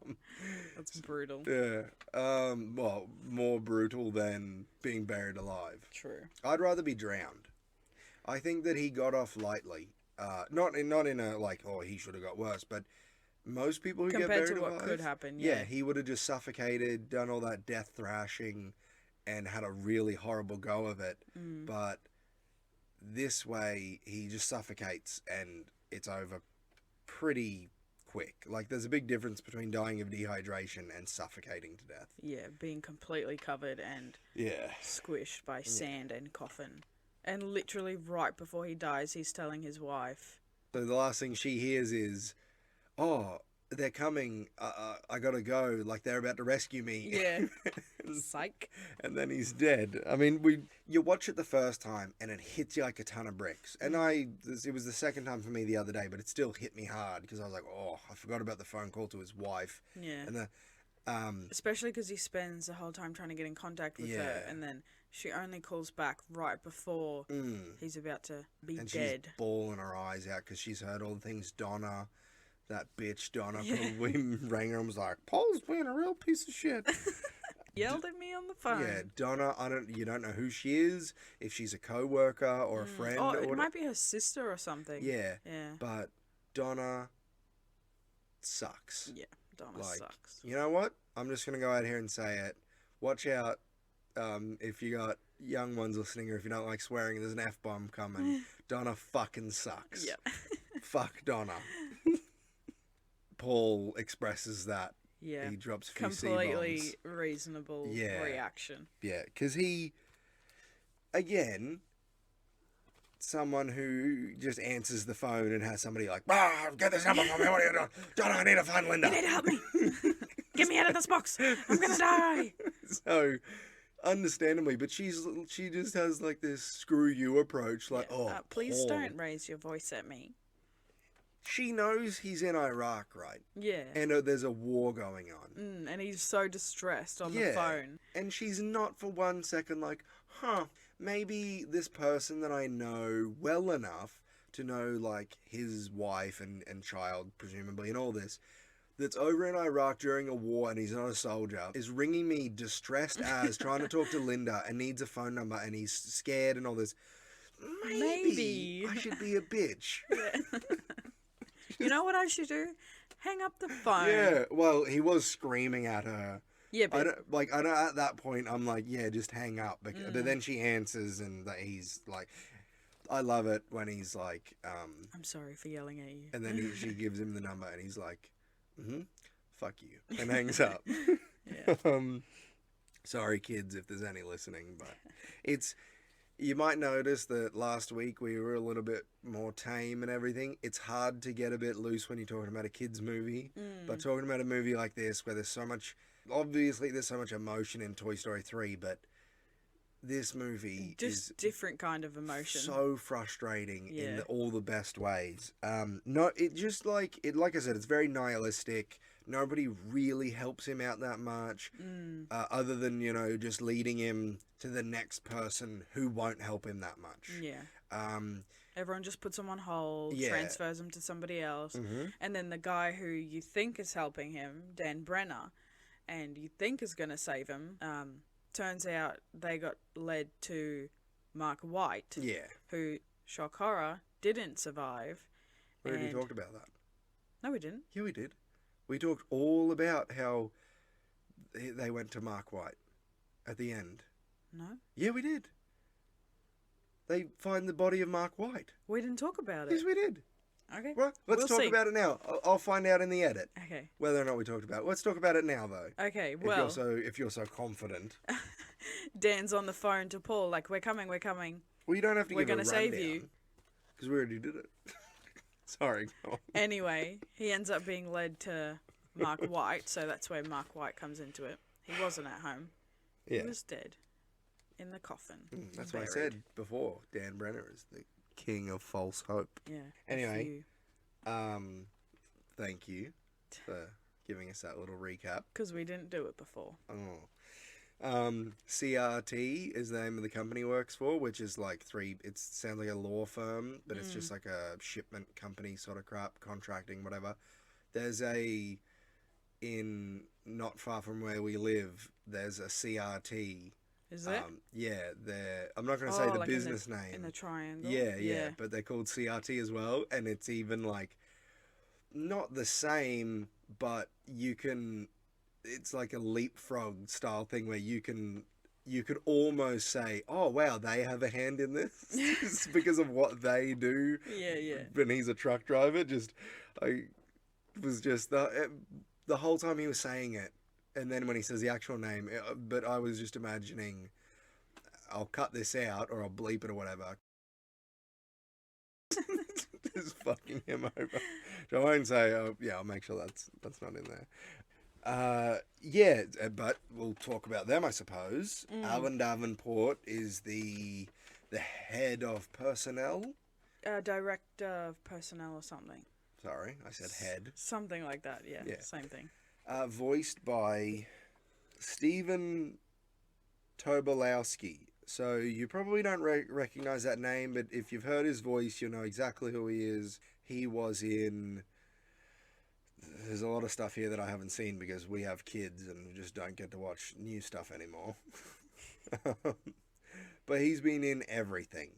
That's brutal. Yeah. Well, more brutal than being buried alive. True. I'd rather be drowned. I think that he got off lightly. Not in a like, oh, he should have got worse, but most people who Compared get to buried what alive, could happen, yeah, yeah. he would have just suffocated, done all that death thrashing, and had a really horrible go of it. But this way, he just suffocates and it's over pretty quick. Like, there's a big difference between dying of dehydration and suffocating to death. Yeah, being completely covered and Yeah. squished by sand and coffin. And literally right before he dies, he's telling his wife. So the last thing she hears is, oh, they're coming. I gotta go. Like, they're about to rescue me. Yeah. Psych. And then he's dead. I mean, you watch it the first time and it hits you like a ton of bricks. And it was the second time for me the other day, but it still hit me hard because I was like, oh, I forgot about the phone call to his wife. Yeah. And Especially because he spends the whole time trying to get in contact with her, Yeah. and then she only calls back right before he's about to be and dead. she's bawling her eyes out because she's heard all the things Donna, that bitch Donna, Yeah. probably rang her and was like, Paul's being a real piece of shit. Yelled at me on the phone. Yeah, Donna, you don't know who she is, if she's a co-worker or a friend. Oh, or it whatever. might be her sister or something. Yeah, Yeah. but Donna sucks. Yeah. Donna Like, sucks. you know what? I'm just going to go out here and say it. Watch out if you got young ones listening or if you don't like swearing, there's an F-bomb coming. Donna fucking sucks. Yeah. Fuck Donna. Paul expresses that. Yeah. He drops a few Completely C-bombs. reasonable Yeah. reaction. Yeah, because he, again, someone who just answers the phone and has somebody like, get this number from me, what are you doing? Donna, I need to find Linda. You need to help me. Get me out of this box. I'm gonna die. So, understandably, but she just has like this screw you approach, like, Yeah. Please Paul. don't raise your voice at me. She knows he's in Iraq, right? Yeah. And there's a war going on. And he's so distressed on the Yeah. phone. And she's not for 1 second like, maybe this person that I know well enough to know, like, his wife and child, presumably, and all this, that's over in Iraq during a war and he's not a soldier, is ringing me distressed as trying to talk to Linda and needs a phone number and he's scared and all this. Maybe. I should be a bitch. Yeah. You know what I should do? Hang up the phone. Yeah, well, he was screaming at her. Yeah, but I don't, at that point, I'm like, yeah, just hang up. But then she answers and he's like, I love it when he's like, I'm sorry for yelling at you. and then she gives him the number and he's like, fuck you, and hangs up. Yeah. Sorry, kids, if there's any listening, but it's. You might notice that last week we were a little bit more tame and everything. It's hard to get a bit loose when you're talking about a kids' movie, but talking about a movie like this where there's so much. Obviously, there's so much emotion in Toy Story 3, but this movie Just is different kind of emotion. so frustrating in Yeah. all the best ways. No, it just like I said, it's very nihilistic. Nobody really helps him out that much, other than just leading him to the next person who won't help him that much. Yeah. Um, Everyone just puts him on hold, Yeah. transfers him to somebody else, mhm. and then the guy who you think is helping him, Dan Brenner, and you think is going to save him, turns out they got led to Mark White, Yeah, who, shock horror, didn't survive. we already and- talked about that. No, we didn't. Yeah, we did. We talked all about how they went to Mark White at the end. No, Yeah, we did. They find the body of Mark White. we didn't talk about Yes, it. we did. Okay. Well, let's We'll talk see. about it now. I'll find out in the edit Okay. whether or not we talked about it. Let's talk about it now, though. Okay. If Well, you're so confident. Dan's on the phone to Paul, like, we're coming, we're coming. Well, you don't have to We're give a gonna save rundown, you. because we already did it. Sorry. Go on. Anyway, he ends up being led to Mark White, so that's where Mark White comes into it. He wasn't at home. Yeah, He was dead. In the coffin. that's what I buried. said before. Dan Brenner is the king of false hope. Yeah. Anyway. Thank you for giving us that little recap. Because we didn't do it before. CRT is the name of the company he works for, which is like it sounds like a law firm, but it's just like a shipment company sort of crap, contracting, whatever. There's not far from where we live, there's a CRT. Is it? Yeah, I'm not going to say the like business name. In the triangle? Yeah, but they're called CRT as well, and it's even like not the same, but it's like a leapfrog style thing where you could almost say, oh wow, they have a hand in this It's because of what they do. Yeah. When he's a truck driver, I was just the whole time he was saying it, and then when he says the actual name, but I was just imagining, I'll cut this out or I'll bleep it or whatever. Just fucking him over. So I won't say, I'll make sure that's not in there. But we'll talk about them, I suppose. Alan Davenport is the head of personnel. Director of personnel or something. Sorry, I said head. Something like that, yeah. Yeah. Same thing. Voiced by Stephen Tobolowsky. So you probably don't recognize that name, but if you've heard his voice, you'll know exactly who he is. He was in... There's a lot of stuff here that I haven't seen because we have kids and we just don't get to watch new stuff anymore. But he's been in everything.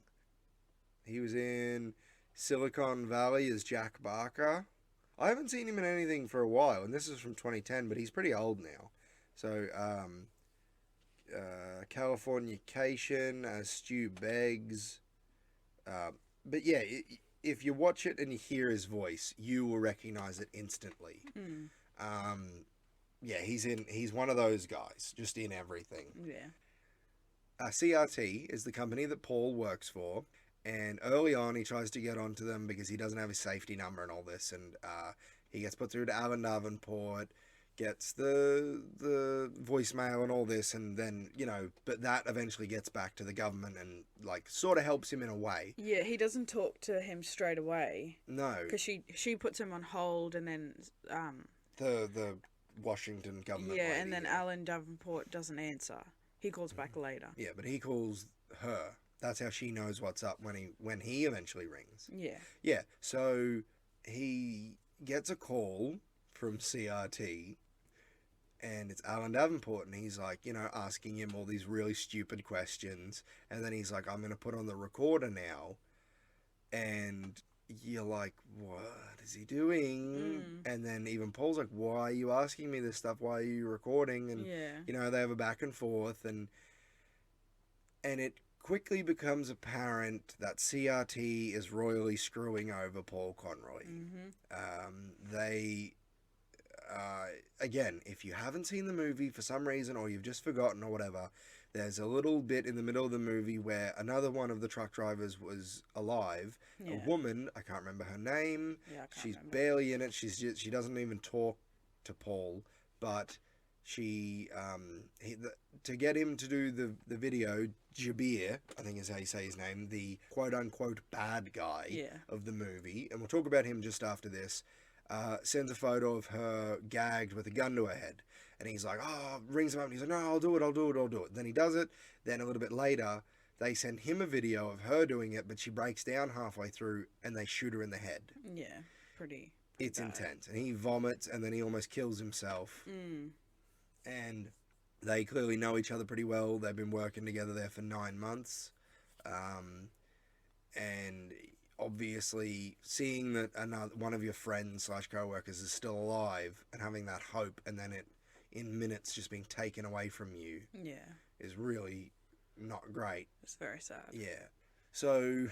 He was in Silicon Valley as Jack Barker. I haven't seen him in anything for a while, and this is from 2010, but he's pretty old now. So, Californication as Stu Beggs. But yeah, if you watch it and you hear his voice, you will recognize it instantly. Yeah, he's one of those guys, just in everything. Yeah. CRT is the company that Paul works for, and early on he tries to get onto them because he doesn't have his safety number and all this, and he gets put through to Alan Davenport, gets the voicemail and all this, and then, but that eventually gets back to the government and, like, sort of helps him in a way. Yeah, he doesn't talk to him straight away. No. Because she puts him on hold, and then... The Washington government Yeah, lady, and then Alan Davenport doesn't answer. He calls back later. Yeah, but he calls her. That's how she knows what's up when he eventually rings. Yeah. Yeah, so he gets a call from CRT, and it's Alan Davenport, and he's like, asking him all these really stupid questions, and then he's like, I'm going to put on the recorder now, and you're like, what is he doing? And then even Paul's like, why are you asking me this stuff? Why are you recording? And, Yeah. they have a back and forth, and it quickly becomes apparent that CRT is royally screwing over Paul Conroy. Mm-hmm. They again, if you haven't seen the movie for some reason or you've just forgotten or whatever, there's a little bit in the middle of the movie where another one of the truck drivers was alive. Yeah. A woman, I can't remember her name. Yeah, I can't She's remember. barely in it. She doesn't even talk to Paul, but she to get him to do the video, Jabir, I think is how you say his name, the quote unquote bad guy of the movie, and we'll talk about him just after this. Sends a photo of her gagged with a gun to her head. And he's like, rings him up and he's like, no, I'll do it. Then he does it. Then a little bit later, they send him a video of her doing it, but she breaks down halfway through and they shoot her in the head. Yeah, pretty It's bad. intense. And he vomits and then he almost kills himself. Mm. And they clearly know each other pretty well. They've been working together there for 9 months. And obviously seeing that one of your friends / co-workers is still alive and having that hope and then it in minutes just being taken away from you is really not great. It's very sad. Yeah. So,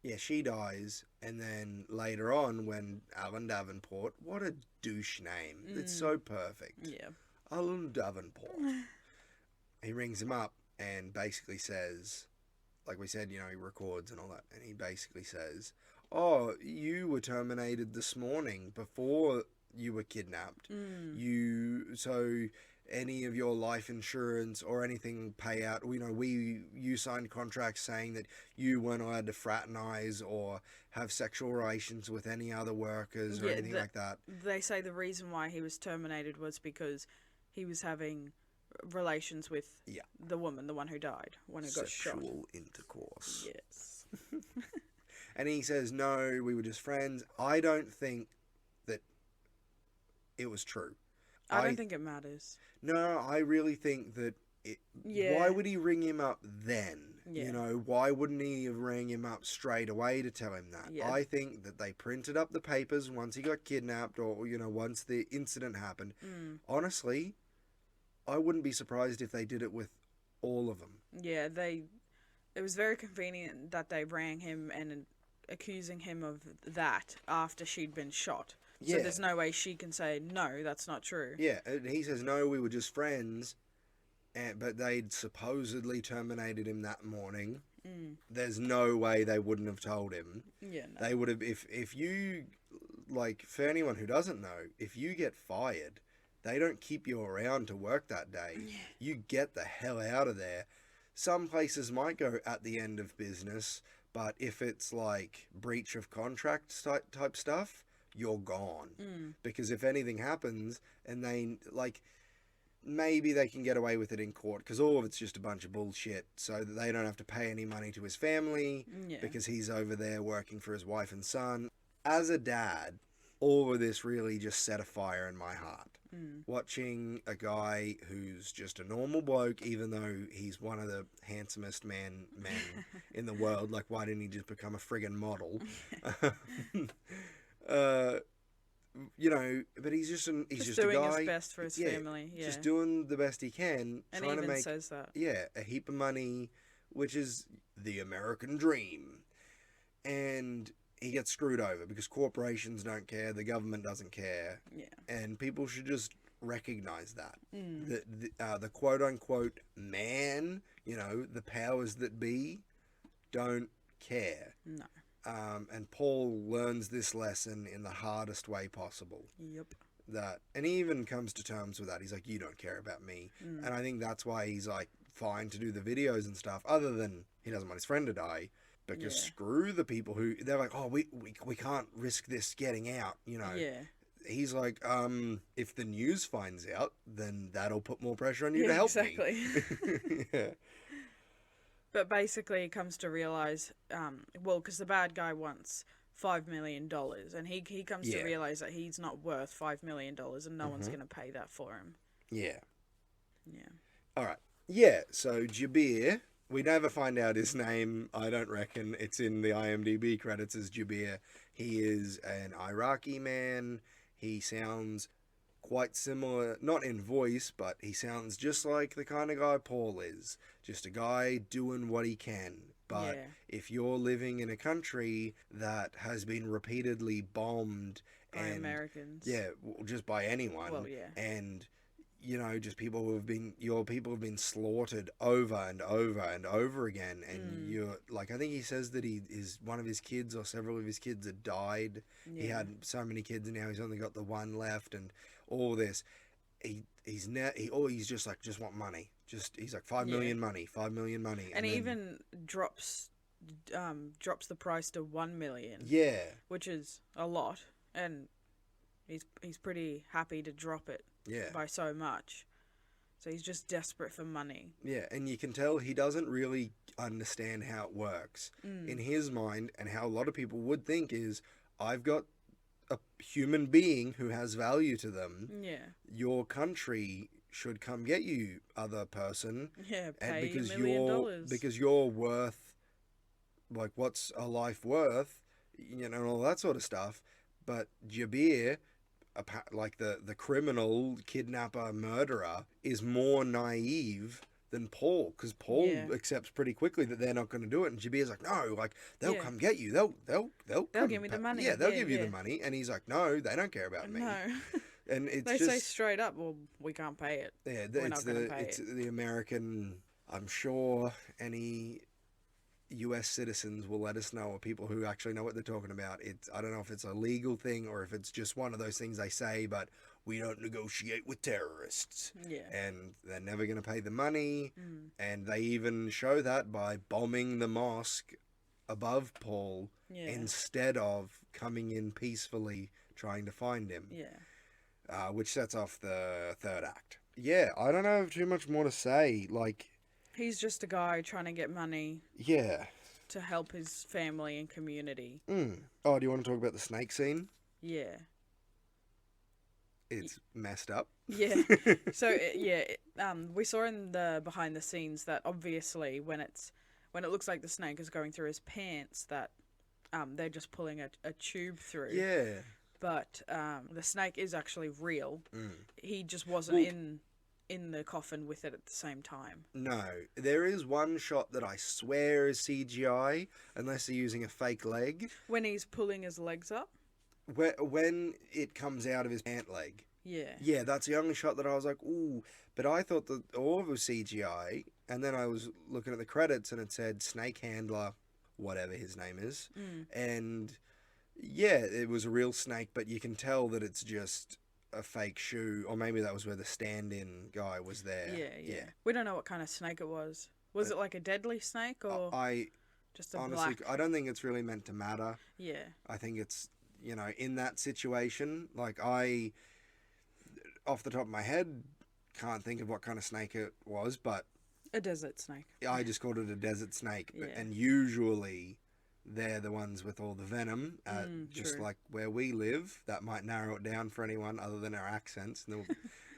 yeah, she dies, and then later on when Alan Davenport, what a douche name. It's so perfect. Yeah. Alan Davenport. He rings him up and basically says, like we said, he records and all that, and he basically says, oh, you were terminated this morning before you were kidnapped. So any of your life insurance or anything payout, you signed contracts saying that you weren't allowed to fraternize or have sexual relations with any other workers or anything like that. They say the reason why he was terminated was because he was having relations with the woman, the one who died, one who got shot. Sexual intercourse. Yes. And he says, no, we were just friends. I don't think that it was true. I don't think it matters. No, I really think that why would he ring him up then? Yeah. Why wouldn't he have rang him up straight away to tell him that? Yeah. I think that they printed up the papers once he got kidnapped or, once the incident happened. Honestly, I wouldn't be surprised if they did it with all of them. Yeah, it was very convenient that they rang him and accusing him of that after she'd been shot. So there's no way she can say, no, that's not true. Yeah, and he says, no, we were just friends, but they'd supposedly terminated him that morning. There's no way they wouldn't have told him. Yeah, no. They would have, if you, for anyone who doesn't know, if you get fired, they don't keep you around to work that day. Yeah. You get the hell out of there. Some places might go at the end of business, but if it's breach of contract type stuff, you're gone. Because if anything happens and they maybe they can get away with it in court because all of it's just a bunch of bullshit so that they don't have to pay any money to his family because he's over there working for his wife and son. As a dad, all of this really just set a fire in my heart. Watching a guy who's just a normal bloke, even though he's one of the handsomest men in the world, why didn't he just become a friggin' model? But he's just doing a guy. his best for his family. Yeah. Just doing the best he can. And trying he even to make, says that. Yeah, a heap of money, which is the American dream. And he gets screwed over because corporations don't care, the government doesn't care. Yeah. And people should just recognize that. The quote-unquote man, the powers that be, don't care. No. And Paul learns this lesson in the hardest way possible. Yep. And he even comes to terms with that. He's like, you don't care about me. And I think that's why he's fine to do the videos and stuff, other than he doesn't want his friend to die. Because screw the people who, they're like, oh, we can't risk this getting out, Yeah. He's like, if the news finds out, then that'll put more pressure on you to help me. Yeah. But basically, he comes to realize, because the bad guy wants $5 million, and he comes to realize that he's not worth $5 million, and no one's going to pay that for him. Yeah. Yeah. All right. Yeah. So Jabir, we never find out his name. I don't reckon it's in the IMDb credits as Jabir. He is an Iraqi man. He sounds quite similar, not in voice, but he sounds just like the kind of guy Paul is. Just a guy doing what he can. But if you're living in a country that has been repeatedly bombed by Americans. Yeah, just by anyone. Well, yeah. And just people have been slaughtered over and over and over again. And you're like, I think he says that one of his kids or several of his kids had died. Yeah. He had so many kids, and now he's only got the one left, and all this. He's just like, just want money. He's like 5 million money, 5 million money. And he even drops the price to 1 million. Yeah. Which is a lot, and he's pretty happy to drop it. Yeah. By so much. So he's just desperate for money. Yeah, and you can tell he doesn't really understand how it works. In his mind, and how a lot of people would think is, I've got a human being who has value to them. Yeah. Your country should come get you, other person. Yeah, pay and because $1 million. because you're worth, like, what's a life worth, and all that sort of stuff. But Jabir, like the criminal, kidnapper, murderer, is more naive than Paul, because Paul accepts pretty quickly that they're not going to do it, and Jabir's like, no, like, they'll come get you, they'll give me the money. Yeah, they'll give you the money, and he's like, no, they don't care about me. No. And it's they say straight up, well, we can't pay it. Yeah, we're not going to pay it's it. the American. I'm sure any US citizens will let us know, or people who actually know what they're talking about. I don't know if it's a legal thing or if it's just one of those things they say, but we don't negotiate with terrorists. Yeah. And they're never going to pay the money. And they even show that by bombing the mosque above Paul instead of coming in peacefully trying to find him. Yeah. Which sets off the third act. Yeah, I don't have too much more to say. Like, he's just a guy trying to get money. Yeah. To help his family and community. Oh, do you want to talk about the snake scene? Yeah. It's messed up. Yeah. So we saw in the behind the scenes that obviously when it looks like the snake is going through his pants, that they're just pulling a tube through. Yeah. But the snake is actually real. He just wasn't in the coffin with it at the same time. No. There is one shot that I swear is CGI, unless they're using a fake leg. When he's pulling his legs up? When it comes out of his pant leg. Yeah. Yeah, that's the only shot that I was like, ooh. But I thought that all of it was CGI, and then I was looking at the credits and it said Snake Handler, whatever his name is. And yeah, it was a real snake, but you can tell that it's just a fake shoe, or maybe that was where the stand-in guy was there. Yeah. We don't know what kind of snake it was. Was it like a deadly snake, or just a honestly, black? I don't think it's really meant to matter. Yeah. I think it's, in that situation, like, I, off the top of my head, can't think of what kind of snake it was, but a desert snake. I just called it a desert snake. Yeah. And usually they're the ones with all the venom, just true. like where we live. That might narrow it down for anyone other than our accents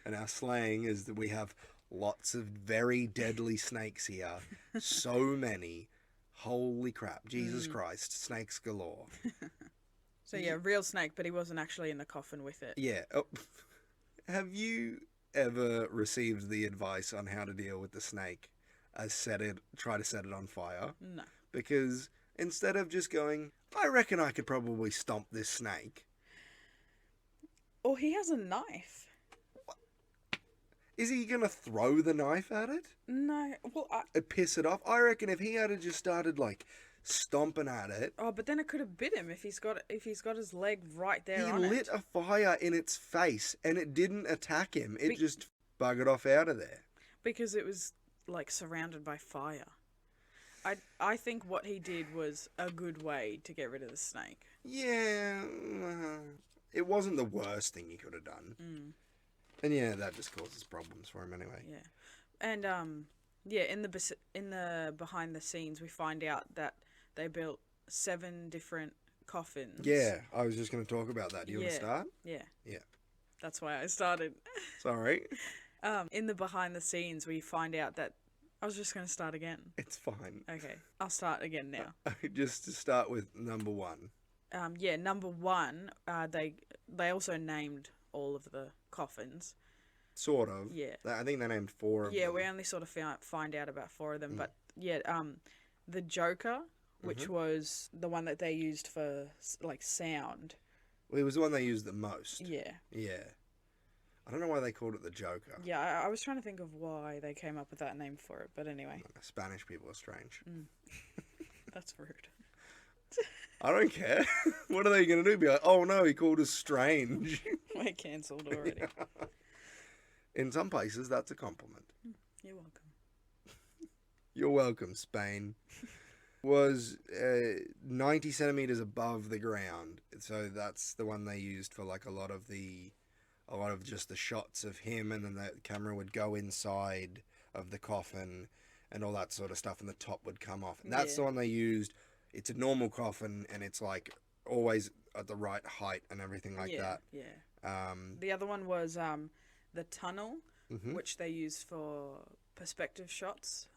and our slang, is that we have lots of very deadly snakes here. So many. Holy crap. Jesus Christ. Snakes galore. So yeah, real snake, but he wasn't actually in the coffin with it. Yeah. Oh. Have you ever received the advice on how to deal with the snake as try to set it on fire? No. Because instead of just going, I reckon I could probably stomp this snake. Or he has a knife. What? Is he going to throw the knife at it? No. Well, Piss it off? I reckon if he had just started, like, stomping at it. Oh, but then it could have bit him if he's got his leg right there on it. He lit a fire in its face and it didn't attack him. It just buggered off out of there. Because it was, like, surrounded by fire. I think what he did was a good way to get rid of the snake. Yeah. It wasn't the worst thing he could have done. And yeah, that just causes problems for him anyway. Yeah. And, in the behind the scenes, we find out that they built 7 different coffins. Yeah, I was just going to talk about that. Do you want to start? Yeah. Yeah. That's why I started. Sorry. In the behind the scenes, we find out that I was just going to start again. It's fine. Okay, I'll start again now. Just to start with number 1. Number 1, they also named all of the coffins. Sort of. Yeah. I think they named 4 of them. Yeah, we only sort of find out about 4 of them. But, the Joker, which was the one that they used for, like, sound. It was the one they used the most. Yeah. Yeah. I don't know why they called it the Joker. Yeah, I was trying to think of why they came up with that name for it, but anyway. Spanish people are strange. That's rude. I don't care. What are they going to do? Be like, oh no, he called us strange. We're cancelled already. In some places, that's a compliment. You're welcome. You're welcome, Spain. Was 90 centimeters above the ground, so that's the one they used for like a lot of just the shots of him, and then the camera would go inside of the coffin and all that sort of stuff, and the top would come off. And that's the one they used. It's a normal coffin, and it's like always at the right height and everything like that. Yeah. The other one was the tunnel, which they use for perspective shots.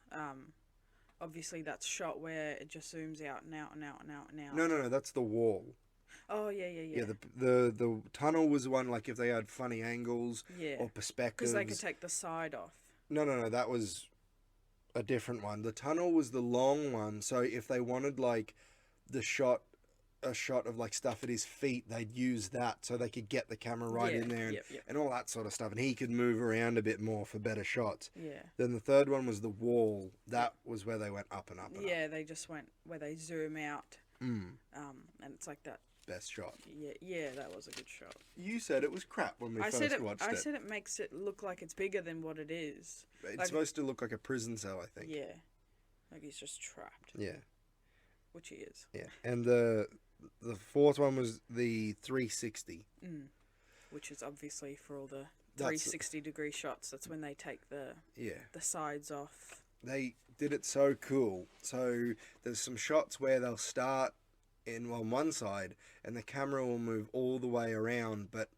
Obviously, that's shot where it just zooms out and out and out and out and out. No, that's the wall. Oh, yeah. Yeah, the tunnel was one, like, if they had funny angles or perspectives. Because they could take the side off. No, that was a different one. The tunnel was the long one, so if they wanted, like, a shot of, like, stuff at his feet, they'd use that so they could get the camera right in there and all that sort of stuff, and he could move around a bit more for better shots. Yeah. Then the third one was the wall. That was where they went up and up and up. They just went where they zoom out. And it's like that. Best shot. Yeah, that was a good shot. You said it was crap when we first watched it. I said it makes it look like it's bigger than what it is. It's supposed to look like a prison cell, I think. Yeah. Like he's just trapped. Yeah. Which he is. Yeah. And the fourth one was the 360. Which is obviously for all the 360-degree shots. That's when they take the sides off. They did it so cool. So there's some shots where they'll start on one side and the camera will move all the way around, but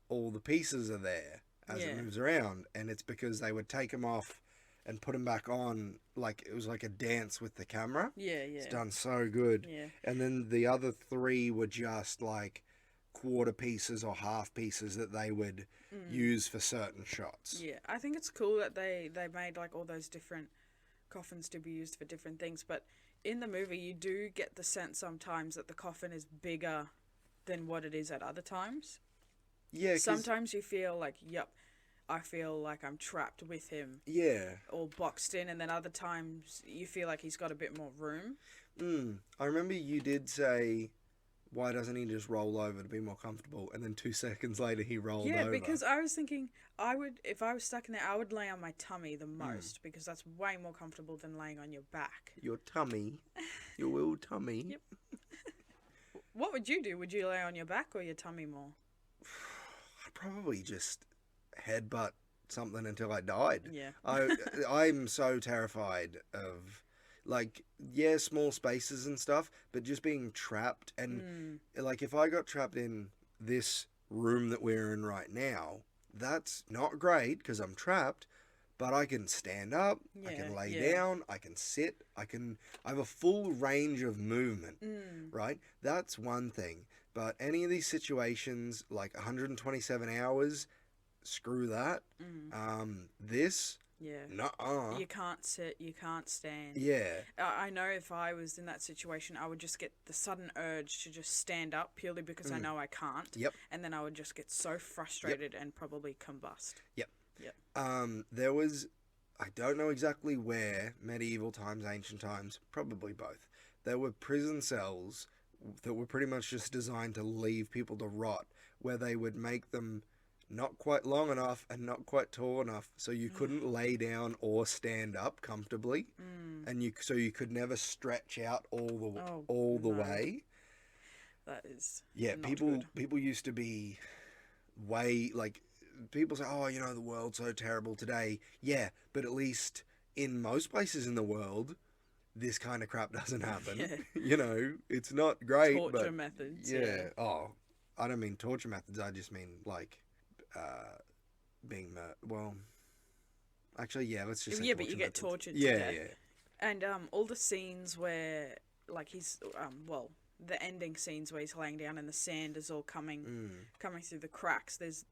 all the pieces are there as it moves around, and it's because they would take them off and put them back on, like it was like a dance with the camera. It's done so good. And then the other three were just like quarter pieces or half pieces that they would use for certain shots. I think it's cool that they made like all those different coffins to be used for different things, but in the movie you do get the sense sometimes that the coffin is bigger than what it is at other times. Sometimes you feel like, I feel like I'm trapped with him. Or boxed in, and then other times you feel like he's got a bit more room. I remember you did say, why doesn't he just roll over to be more comfortable? And then 2 seconds later he rolled over. Yeah, because I was thinking, if I was stuck in there, I would lay on my tummy the most, because that's way more comfortable than laying on your back. Your tummy. Your little tummy. Yep. What would you do? Would you lay on your back or your tummy more? I'd probably just headbutt something until I died. Yeah. I'm so terrified of, like, small spaces and stuff, but just being trapped. And like, if I got trapped in this room that we're in right now, that's not great because I'm trapped, but I can stand up, I can lay down, I can sit, I have a full range of movement, right? That's one thing. But any of these situations, like 127 hours, screw that. This, nuh-uh. You can't sit, you can't stand. I know if I was in that situation, I would just get the sudden urge to just stand up purely because I know I can't. And then I would just get so frustrated and probably combust. There was, I don't know exactly where, medieval times, ancient times, probably both. There were prison cells that were pretty much just designed to leave people to rot, where they would make them not quite long enough and not quite tall enough so you couldn't lay down or stand up comfortably, and you could never stretch out all the way. That is people used to be way, like, people say, oh, the world's so terrible today. Yeah, but at least in most places in the world, this kind of crap doesn't happen. It's not great. Torture methods. Oh, I don't mean torture methods. I just mean, like, being well, actually, let's just say but you get tortured to death. And all the scenes where, like, he's the ending scenes where he's laying down and the sand is all coming through the cracks, there's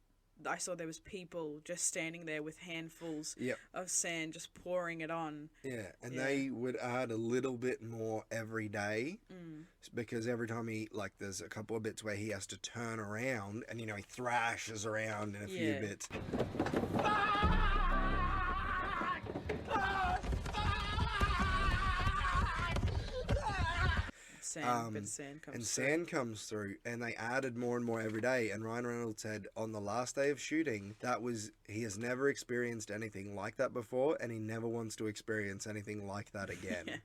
I saw there was people just standing there with handfuls Yep. of sand, just pouring it on. Yeah, and Yeah. they would add a little bit more every day Mm. because every time there's a couple of bits where he has to turn around and, he thrashes around in a few Yeah. bits. Bit of sand comes And through. sand comes through, and they added more and more every day. And Ryan Reynolds said on the last day of shooting, he has never experienced anything like that before, and he never wants to experience anything like that again. Yeah.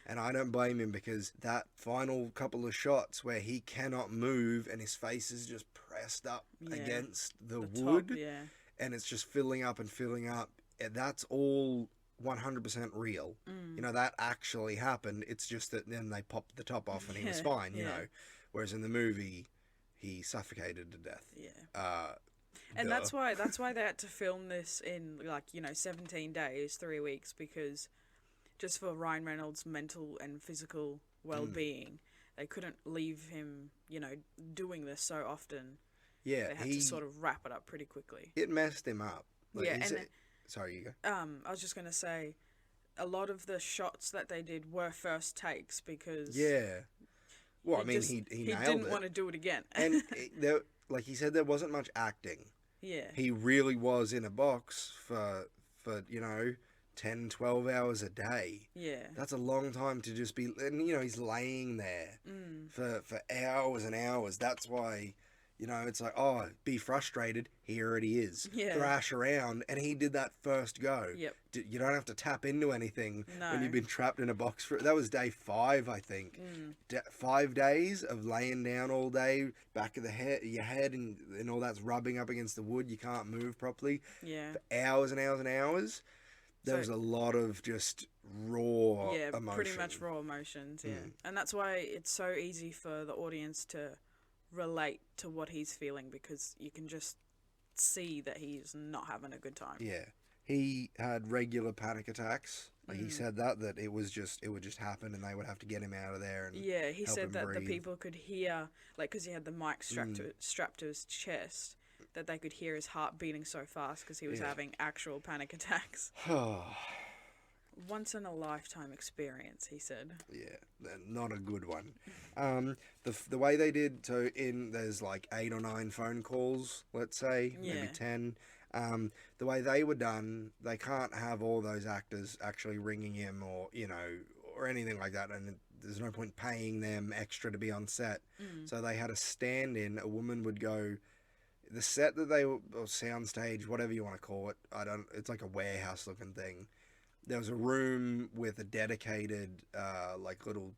And I don't blame him, because that final couple of shots where he cannot move and his face is just pressed up Yeah. against the The wood, top, yeah. and it's just filling up and filling up. That's all 100% real. Mm. That actually happened. It's just that then they popped the top off and he was Yeah, fine, yeah. Whereas in the movie, he suffocated to death. Yeah. And Duh. that's why they had to film this in 17 days, 3 weeks, because just for Ryan Reynolds' mental and physical well-being, they couldn't leave him, doing this so often. Yeah, They had to sort of wrap it up pretty quickly. It messed him up. Yeah, sorry, you go. I was just gonna say, a lot of the shots that they did were first takes because Yeah. Well, he he nailed didn't it. want to do it again. And like he said, there wasn't much acting. Yeah. He really was in a box for 10, 12 hours a day. Yeah. That's a long time to just be, and he's laying there for hours and hours. That's why, it's like, oh, be frustrated. He already is. Yeah. Thrash around, and he did that first go. Yep. You don't have to tap into anything No. when you've been trapped in a box that was day 5, I think. 5 days of laying down all day, back of your head, and all that's rubbing up against the wood. You can't move properly. Yeah. For hours and hours and hours. There was a lot of just raw emotion. Pretty much raw emotions, yeah. And that's why it's so easy for the audience to relate to what he's feeling, because you can just see that he's not having a good time. Yeah. He had regular panic attacks. Like he said that it would just happen, and they would have to get him out of there. And yeah, he help said him that breathe. the people could hear, because he had the mic strapped to his chest, that they could hear his heart beating so fast because he was having actual panic attacks. Once in a lifetime experience, he said. Yeah, not a good one. The way they did, there's like 8 or 9 phone calls, let's say, maybe 10. The way they were done, they can't have all those actors actually ringing him or anything like that, and there's no point paying them extra to be on set. So they had a stand-in. A woman would go. The set that or soundstage, whatever you want to call it, it's like a warehouse looking thing. There was a room with a dedicated, little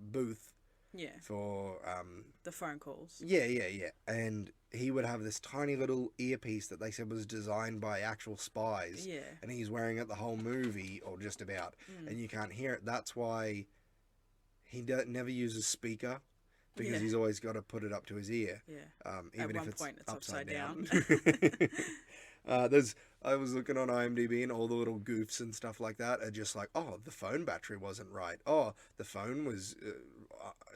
booth. Yeah. For the phone calls. Yeah. And he would have this tiny little earpiece that they said was designed by actual spies. Yeah. And he's wearing it the whole movie, or just about, and you can't hear it. That's why he never uses speaker. Because he's always got to put it up to his ear. Yeah. Even At one if it's point, it's upside down. I was looking on IMDb, and all the little goofs and stuff like that are just like, oh, the phone battery wasn't right. Oh, the phone was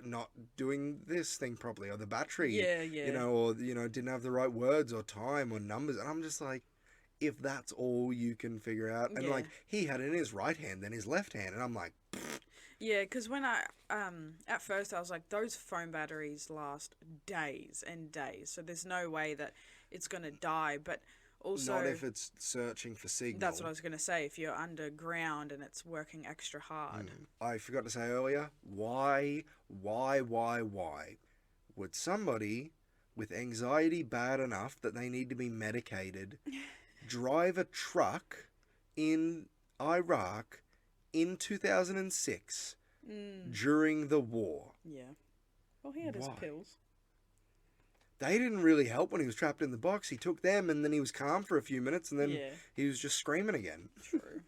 not doing this thing properly, or the battery, didn't have the right words or time or numbers. And I'm just like, if that's all you can figure out, and like he had it in his right hand, then his left hand, and I'm like. Yeah, because when at first I was like, those phone batteries last days and days, so there's no way that it's going to die, but also... Not if it's searching for signal. That's what I was going to say, if you're underground and it's working extra hard. I forgot to say earlier, why would somebody with anxiety bad enough that they need to be medicated drive a truck in Iraq in 2006 during the war? Yeah. Well, he had his pills. They didn't really help when he was trapped in the box. He took them, and then he was calm for a few minutes, and then he was just screaming again. True.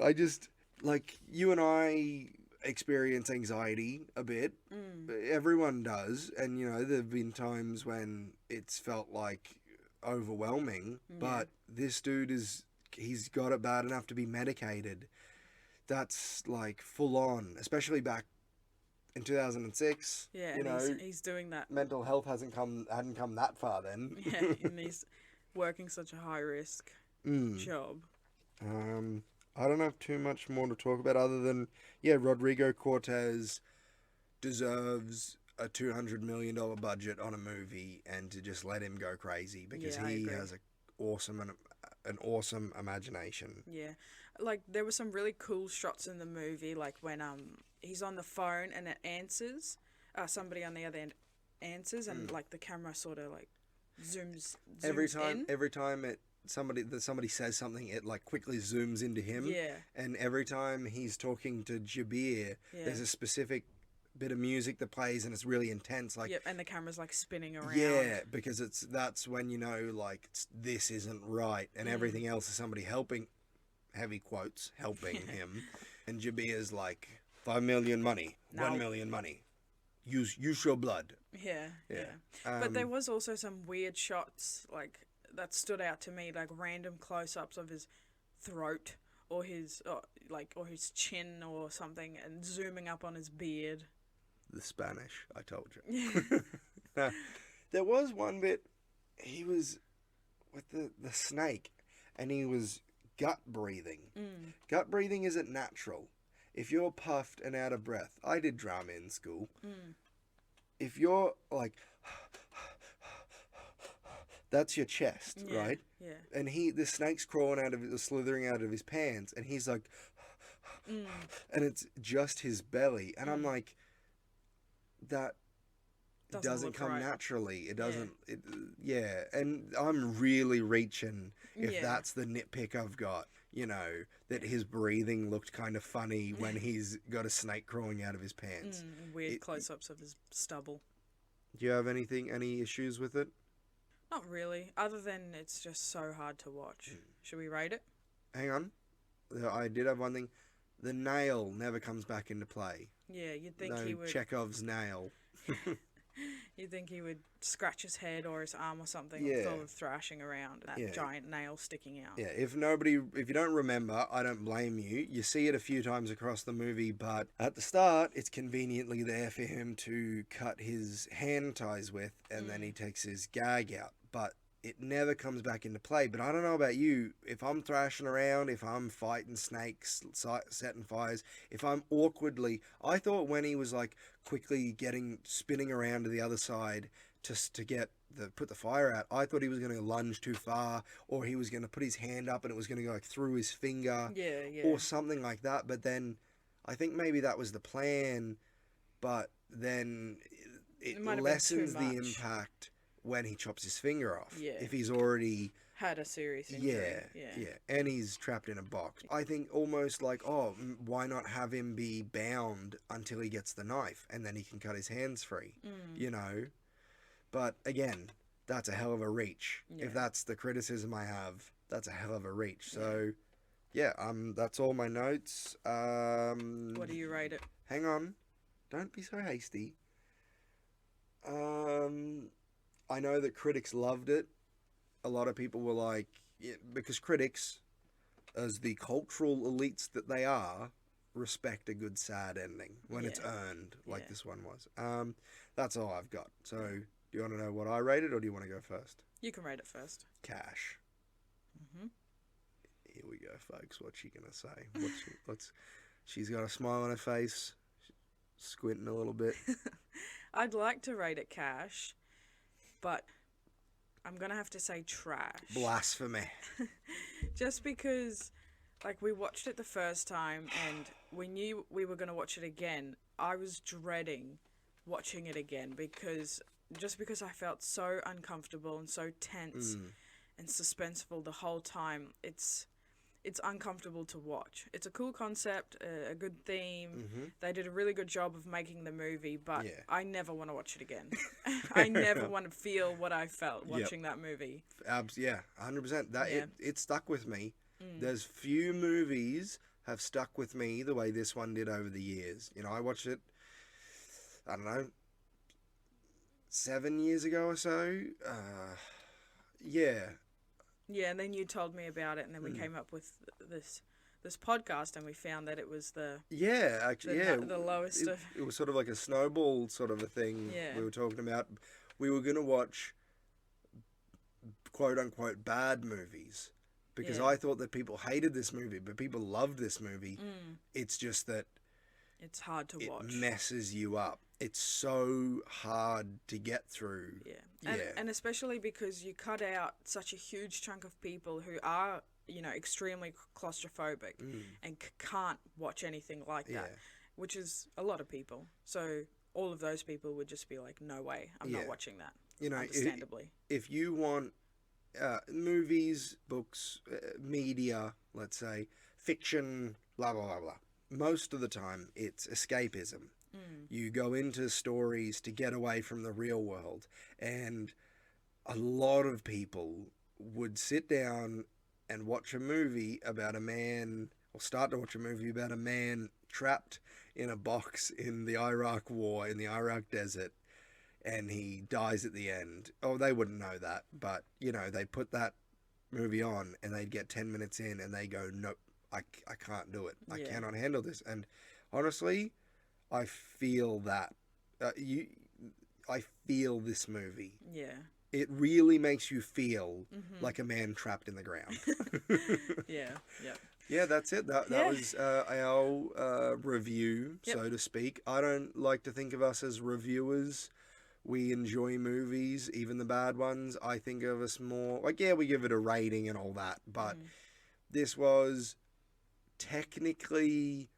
I just, like, you and I experience anxiety a bit. Everyone does, and, there have been times when it's felt, like, overwhelming, but this dude he's got it bad enough to be medicated. That's like full on, especially back in 2006. Yeah, You and know, he's doing that. mental health hadn't come that far then. Yeah, and he's working such a high risk job. I don't have too much more to talk about other than, yeah, Rodrigo Cortez deserves a $200 million budget on a movie and to just let him go crazy because Yeah, I he agree. has an awesome imagination. Yeah, like there were some really cool shots in the movie, like when he's on the phone and it answers, somebody on the other end answers, and like the camera sort of like zooms in. Every time somebody says something, it like quickly zooms into him. Yeah, And every time he's talking to Jabir, yeah. there's a specific bit of music that plays and it's really intense. Like, Yep, and the camera's like spinning around. yeah, because that's when you know like this isn't right, and everything else is somebody helping, heavy quotes, helping him, and Jabir's like 5 million money, No. 1 million money, use your blood. Yeah, yeah. Yeah. But there was also some weird shots like that stood out to me, like random close-ups of his throat or his chin or something, and zooming up on his beard. The Spanish, I told you. There was one bit, he was with the snake, and he was gut breathing. Gut breathing isn't natural. If you're puffed and out of breath, I did drama in school. If you're like, that's your chest, right? Yeah. And the snake's slithering out of his pants, and he's like, and it's just his belly, and I'm like, that doesn't come right. naturally. It doesn't. Yeah, and I'm really reaching if that's the nitpick I've got. You know, that his breathing looked kind of funny when he's got a snake crawling out of his pants. Weird close-ups of his stubble. Do you have any issues with it? Not really, other than it's just so hard to watch. Should we rate it? Hang on. I did have one thing. The nail never comes back into play. Yeah, you'd think he would. Chekhov's nail. You'd think he would scratch his head or his arm or something Yeah. with all the thrashing around, that giant nail sticking out. Yeah, if you don't remember, I don't blame you. You see it a few times across the movie, but at the start, it's conveniently there for him to cut his hand ties with, and then he takes his gag out. But it never comes back into play. But I don't know about you. If I'm thrashing around, if I'm fighting snakes, setting fires, if I'm awkwardly... I thought when he was like quickly spinning around to the other side to get put the fire out, I thought he was going to lunge too far, or he was going to put his hand up and it was going to go like through his finger, or something like that. But then I think maybe that was the plan, but then it lessens the impact when he chops his finger off. Yeah. If he's already had a serious injury. Yeah, and he's trapped in a box. I think almost like, why not have him be bound until he gets the knife, and then he can cut his hands free, you know? But again, that's a hell of a reach. Yeah. If that's the criticism I have, that's a hell of a reach. So, yeah, that's all my notes. What do you rate it? Hang on. Don't be so hasty. I know that critics loved it. A lot of people were like, because critics, as the cultural elites that they are, respect a good sad ending when it's earned, like this one was. That's all I've got. So, do you want to know what I rated, or do you want to go first? You can rate it first. Cash. Here we go, folks. What's she gonna say? She's got a smile on her face, squinting a little bit. I'd like to rate it cash, but I'm going to have to say trash. Blasphemy. Just because, like, we watched it the first time and we knew we were going to watch it again. I was dreading watching it again because I felt so uncomfortable and so tense and suspenseful the whole time. It's uncomfortable to watch. It's a cool concept, a good theme. They did a really good job of making the movie, but I never want to watch it again. I never want to feel what I felt watching that movie. Yeah, 100%. It stuck with me. There's few movies have stuck with me the way this one did over the years. You know, I watched it, I don't know, 7 years ago or so. Yeah, Yeah, and then you told me about it, and then we came up with this podcast, and we found that it was the Yeah, actually, the lowest of. it was sort of like a snowball sort of a thing. Yeah. We were talking about. We were gonna watch quote unquote bad movies because Yeah. I thought that people hated this movie, but people loved this movie. It's just that It's hard to it watch. messes you up. It's so hard to get through. Yeah. And especially because you cut out such a huge chunk of people who are, extremely claustrophobic and can't watch anything like that, Yeah. which is a lot of people. So all of those people would just be like, no way, I'm not watching that. You know, understandably. if you want movies, books, media, let's say, fiction, blah, blah, blah, blah, most of the time it's escapism. You go into stories to get away from the real world. And a lot of people would sit down and watch a movie about a man, or start to watch a movie about a man trapped in a box in the Iraq War, in the Iraq desert, and he dies at the end. Oh, they wouldn't know that, but, they put that movie on and they'd get 10 minutes in and they go, nope, I can't do it. I Yeah. cannot handle this. And honestly, I feel that. I feel this movie. Yeah. It really makes you feel like a man trapped in the ground. Yeah. Yeah, that's it. That was our review, so to speak. I don't like to think of us as reviewers. We enjoy movies, even the bad ones. I think of us more like, we give it a rating and all that, but this was technically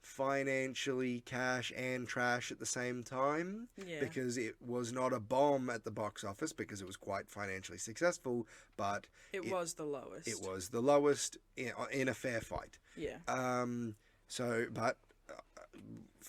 financially cash and trash at the same time, because it was not a bomb at the box office because it was quite financially successful, but it was the lowest. it was the lowest in a fair fight. Yeah. But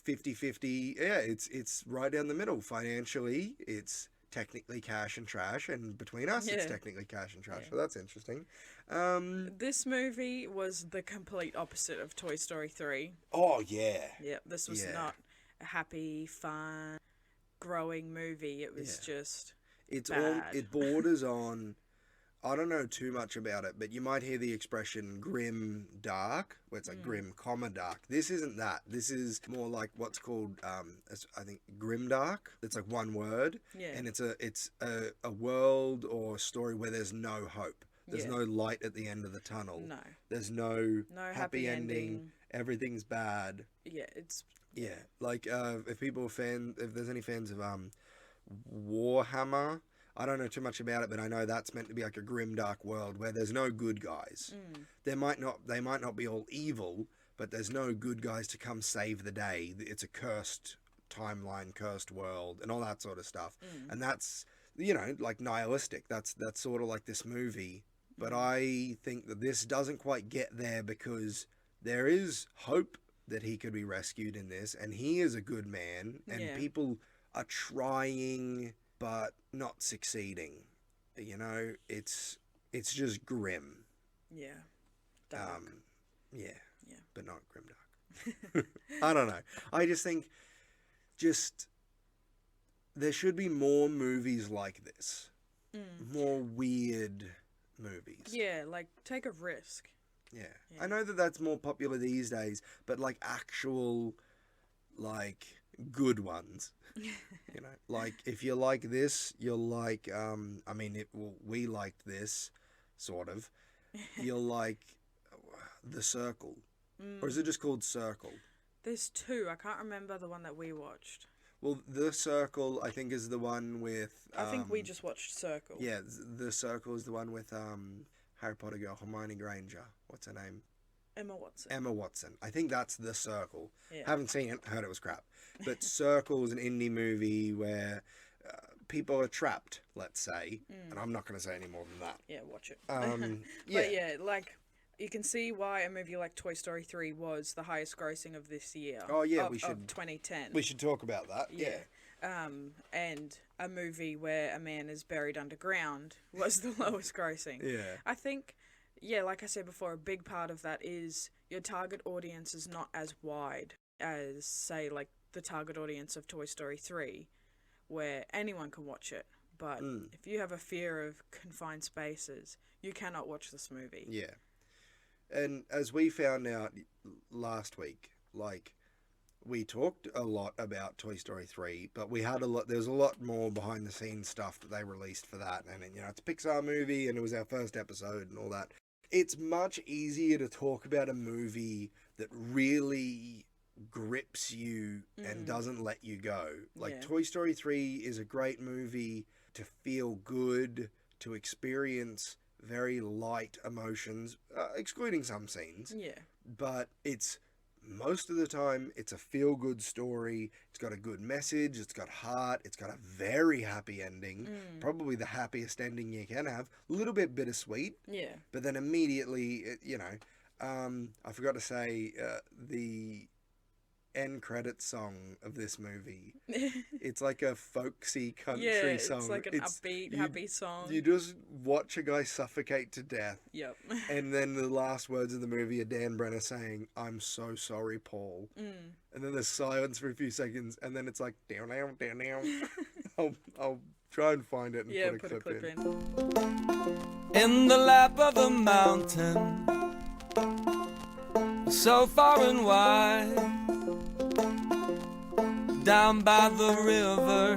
50-50, it's right down the middle. Financially, it's technically cash and trash, and between us, it's technically cash and trash. So that's interesting. This movie was the complete opposite of Toy Story 3. Oh, yeah. Yeah, this was not a happy, fun, growing movie. It was just bad. It borders on, I don't know too much about it, but you might hear the expression grim dark, where it's like grim comma dark. This isn't that. This is more like what's called, I think, grim dark. It's like one word, and it's a world or story where there's no hope. There's no light at the end of the tunnel. No. There's no happy ending. ending. Everything's bad. Yeah, it's... Yeah, like if there's any fans of Warhammer, I don't know too much about it, but I know that's meant to be like a grim dark world where there's no good guys. They might not be all evil, but there's no good guys to come save the day. It's a cursed timeline, cursed world, and all that sort of stuff. And that's, like nihilistic. That's sort of like this movie. But I think that this doesn't quite get there because there is hope that he could be rescued in this, and he is a good man, and people are trying but not succeeding. It's just grim. Yeah. Dark. But not grim dark. I don't know. I just think there should be more movies like this. More weird movies. Yeah, like, take a risk. Yeah. I know that that's more popular these days, but like actual, like, good ones. Like if you like this, you'll like, we liked this, sort of. You'll like The Circle. Or is it just called Circle? There's two. I can't remember the one that we watched. Well, The Circle, I think, is the one with... I think we just watched Circle. Yeah, The Circle is the one with Harry Potter girl, Hermione Granger. What's her name? Emma Watson. I think that's The Circle. Yeah. Haven't seen it, heard it was crap. But Circle is an indie movie where people are trapped, let's say. And I'm not going to say any more than that. Yeah, watch it. Yeah. But yeah, like, you can see why a movie like Toy Story 3 was the highest grossing of this year. Oh, yeah, we should. Of 2010. We should talk about that, yeah. And a movie where a man is buried underground was the lowest grossing. Yeah. I think, like I said before, a big part of that is your target audience is not as wide as, say, like the target audience of Toy Story 3, where anyone can watch it. But if you have a fear of confined spaces, you cannot watch this movie. Yeah. And as we found out last week, like, we talked a lot about Toy Story 3, but we had there's a lot more behind the scenes stuff that they released for that. And, it's a Pixar movie and it was our first episode and all that. It's much easier to talk about a movie that really grips you and doesn't let you go. Like, Toy Story 3 is a great movie to feel good, to experience very light emotions, excluding some scenes. Yeah. But most of the time, it's a feel-good story. It's got a good message. It's got heart. It's got a very happy ending. Probably the happiest ending you can have. A little bit bittersweet. Yeah. But then immediately, I forgot to say, the end credit song of this movie. It's like a folksy country song. It's like an upbeat, happy song. You just watch a guy suffocate to death. Yep. And then the last words of the movie are Dan Brenner saying, "I'm so sorry, Paul." And then there's silence for a few seconds, and then it's like, down, down, down, down. I'll try and find it and put a clip in. In the lap of the mountain, so far and wide, down by the river,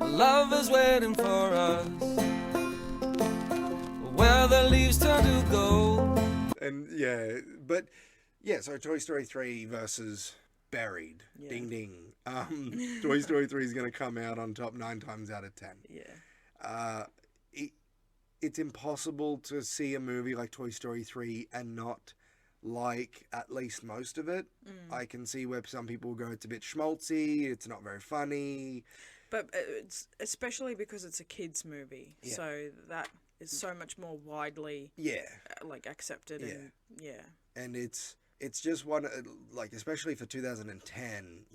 love is waiting for us, where the leaves turn to gold. And so Toy Story 3 versus Buried. Yeah. Ding ding. Toy Story 3 is going to come out on top 9 times out of 10. Yeah. It's impossible to see a movie like Toy Story 3 and not like at least most of it. I can see where some people go, it's a bit schmaltzy, it's not very funny. But it's especially because it's a kids' movie, so that is so much more widely accepted. And it's just one, like, especially for 2010,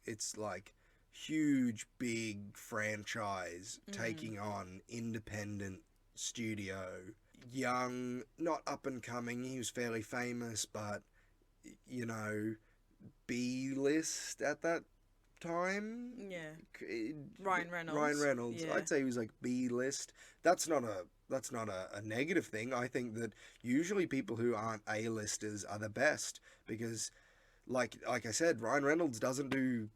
it's like huge big franchise taking on independent studio, young, not up and coming. He was fairly famous, but B-list at that time. Yeah. Ryan Reynolds. Yeah. I'd say he was like B-list. That's not a negative thing. I think that usually people who aren't A-listers are the best because, like I said, Ryan Reynolds doesn't do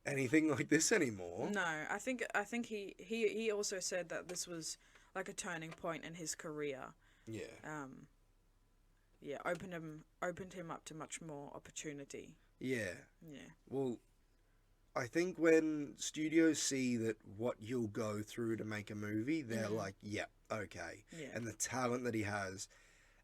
anything like this anymore. No, I think he also said that this was like a turning point in his career. Yeah. Opened him up to much more opportunity. Yeah. Yeah. Well, I think when studios see that what you'll go through to make a movie, they're like, yeah, okay. Yeah. And the talent that he has.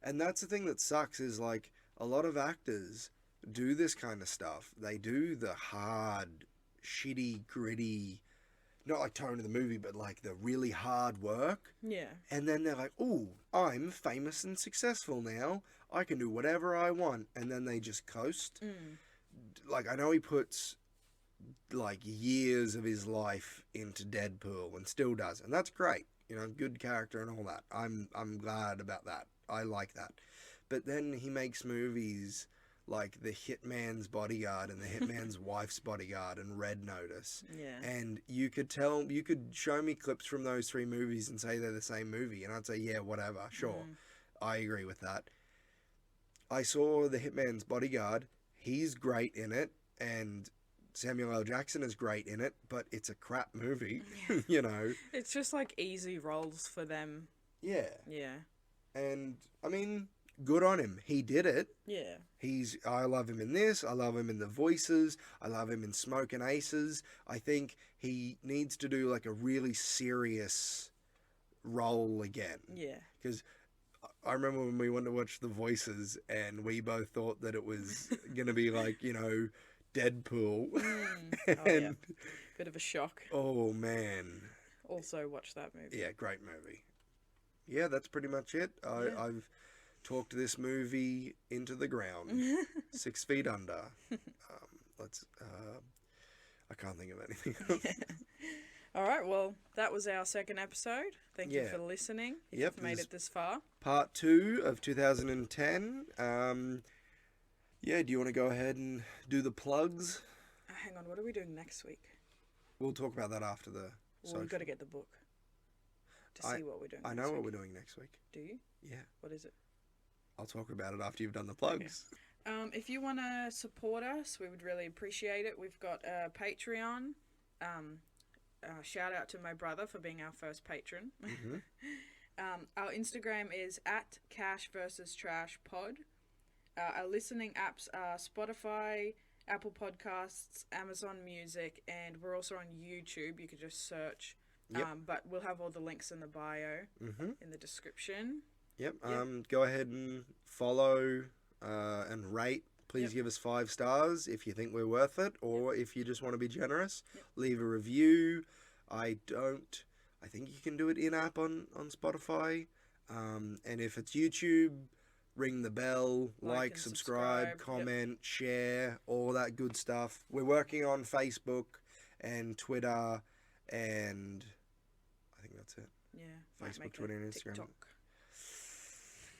And that's the thing that sucks is, like, a lot of actors do this kind of stuff. They do the hard, shitty, gritty, not like tone of the movie, but like the really hard work. Yeah. And then they're like, "Oh, I'm famous and successful now. I can do whatever I want." And then they just coast. Like, I know he puts like years of his life into Deadpool and still does, and that's great. Good character and all that. I'm glad about that. I like that. But then he makes movies like The Hitman's Bodyguard and The Hitman's Wife's Bodyguard and Red Notice. Yeah. And you could show me clips from those 3 movies and say they're the same movie, and I'd say, yeah, whatever, sure. I agree with that. I saw The Hitman's Bodyguard. He's great in it, and Samuel L. Jackson is great in it, but it's a crap movie, It's just like easy roles for them. Yeah. Yeah. And, I mean, good on him. He did it. Yeah. I love him in this. I love him in The Voices. I love him in Smokin' Aces. I think he needs to do like a really serious role again. Yeah. Because I remember when we went to watch The Voices and we both thought that it was going to be like, Deadpool. Yeah. Bit of a shock. Oh, man. Also watch that movie. Yeah, great movie. Yeah, that's pretty much it. I've talked this movie into the ground. 6 feet under. I can't think of anything else. All right, well, that was our second episode. Thank you for listening. If you've made it this far. Part 2 of 2010. Do you want to go ahead and do the plugs? Hang on, what are we doing next week? We'll talk about that after the Well, we've got to get the book. to see what we're doing. I know what we're doing next week. Do you? Yeah. What is it? I'll talk about it after you've done the plugs. If you want to support us, we would really appreciate it. We've got a Patreon. Shout out to my brother for being our first patron. Mm-hmm. Our Instagram is @CashVersusTrashPod. Our listening apps are Spotify, Apple Podcasts, Amazon Music, and we're also on YouTube. You could just search. Yep. But we'll have all the links in the bio, in the description. Yep. Go ahead and follow and rate. Please give us 5 stars if you think we're worth it, or if you just want to be generous. Leave a review. I think you can do it in-app on Spotify. And if it's YouTube, ring the bell, like, subscribe, comment, share, all that good stuff. We're working on Facebook and Twitter, and I think that's it. Yeah. Facebook, Twitter, and Instagram. TikTok.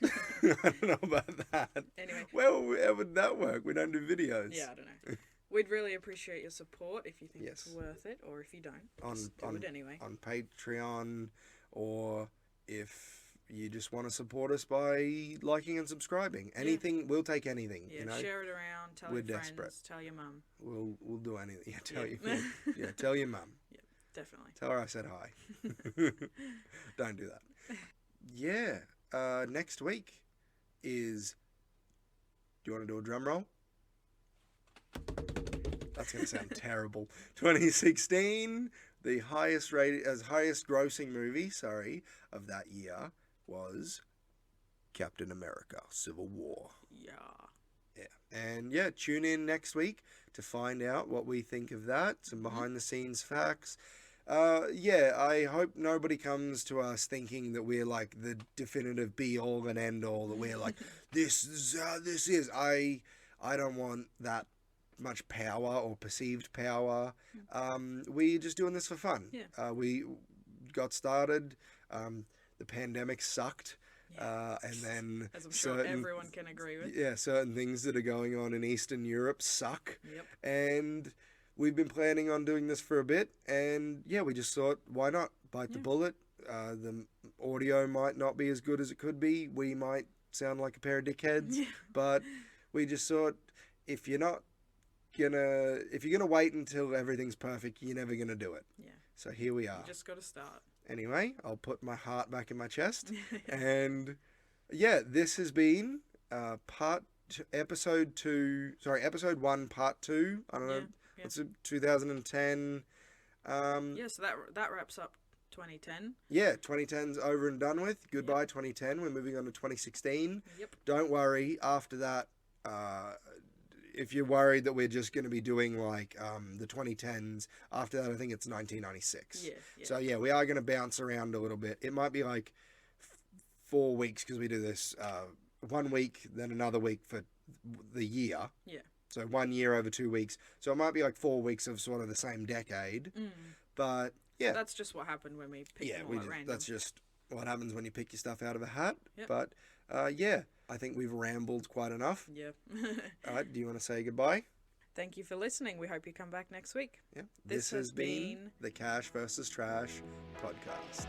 I don't know about that. Anyway. Well, how would that work? We don't do videos. Yeah, I don't know. We'd really appreciate your support if you think it's Yes. worth it, or if you don't. On Just do it anyway. On Patreon, or if you just want to support us by liking and subscribing. Anything, we'll take anything. Yeah, you know, share it around. Tell We're your friends. desperate. Tell your mum. we'll do anything. Yeah, tell Yeah. you. Tell your mum. Yeah, definitely. Tell her I said hi. Don't do that. Yeah. Next week is. Do you want to do a drum roll? That's going to sound terrible. 2016, the highest grossing movie, of that year was Captain America: Civil War. Yeah. Yeah. And yeah, tune in next week to find out what we think of that, some behind the scenes facts. I hope nobody comes to us thinking that we're like the definitive be all and end all, that we're like, this is how this is. I don't want that much power or perceived power. We're just doing this for fun. Yeah. We got started. The pandemic sucked. And then as I'm sure everyone can agree with. Yeah, certain things that are going on in Eastern Europe suck. Yep. And we've been planning on doing this for a bit, and yeah, we just thought, why not bite the bullet? The audio might not be as good as it could be. We might sound like a pair of dickheads, but we just thought, if you're gonna wait until everything's perfect, you're never gonna do it. Yeah. So here we are. You just got to start. Anyway, I'll put my heart back in my chest, and yeah, this has been episode 1, part 2. I don't know. Yeah. It's 2010. So that wraps up 2010. Yeah, 2010's over and done with. Goodbye, 2010. We're moving on to 2016. Yep. Don't worry. After that, if you're worried that we're just going to be doing like the 2010s, after that I think it's 1996. Yeah. So yeah, we are going to bounce around a little bit. It might be like 4 weeks because we do this 1 week, then another week for the year. Yeah. So 1 year over 2 weeks. So it might be like 4 weeks of sort of the same decade. But yeah. That's just what happened when we picked them all at random. That's just what happens when you pick your stuff out of a hat. Yep. But I think we've rambled quite enough. Yeah. All right, do you want to say goodbye? Thank you for listening. We hope you come back next week. Yeah. This has been the Cash versus Trash podcast.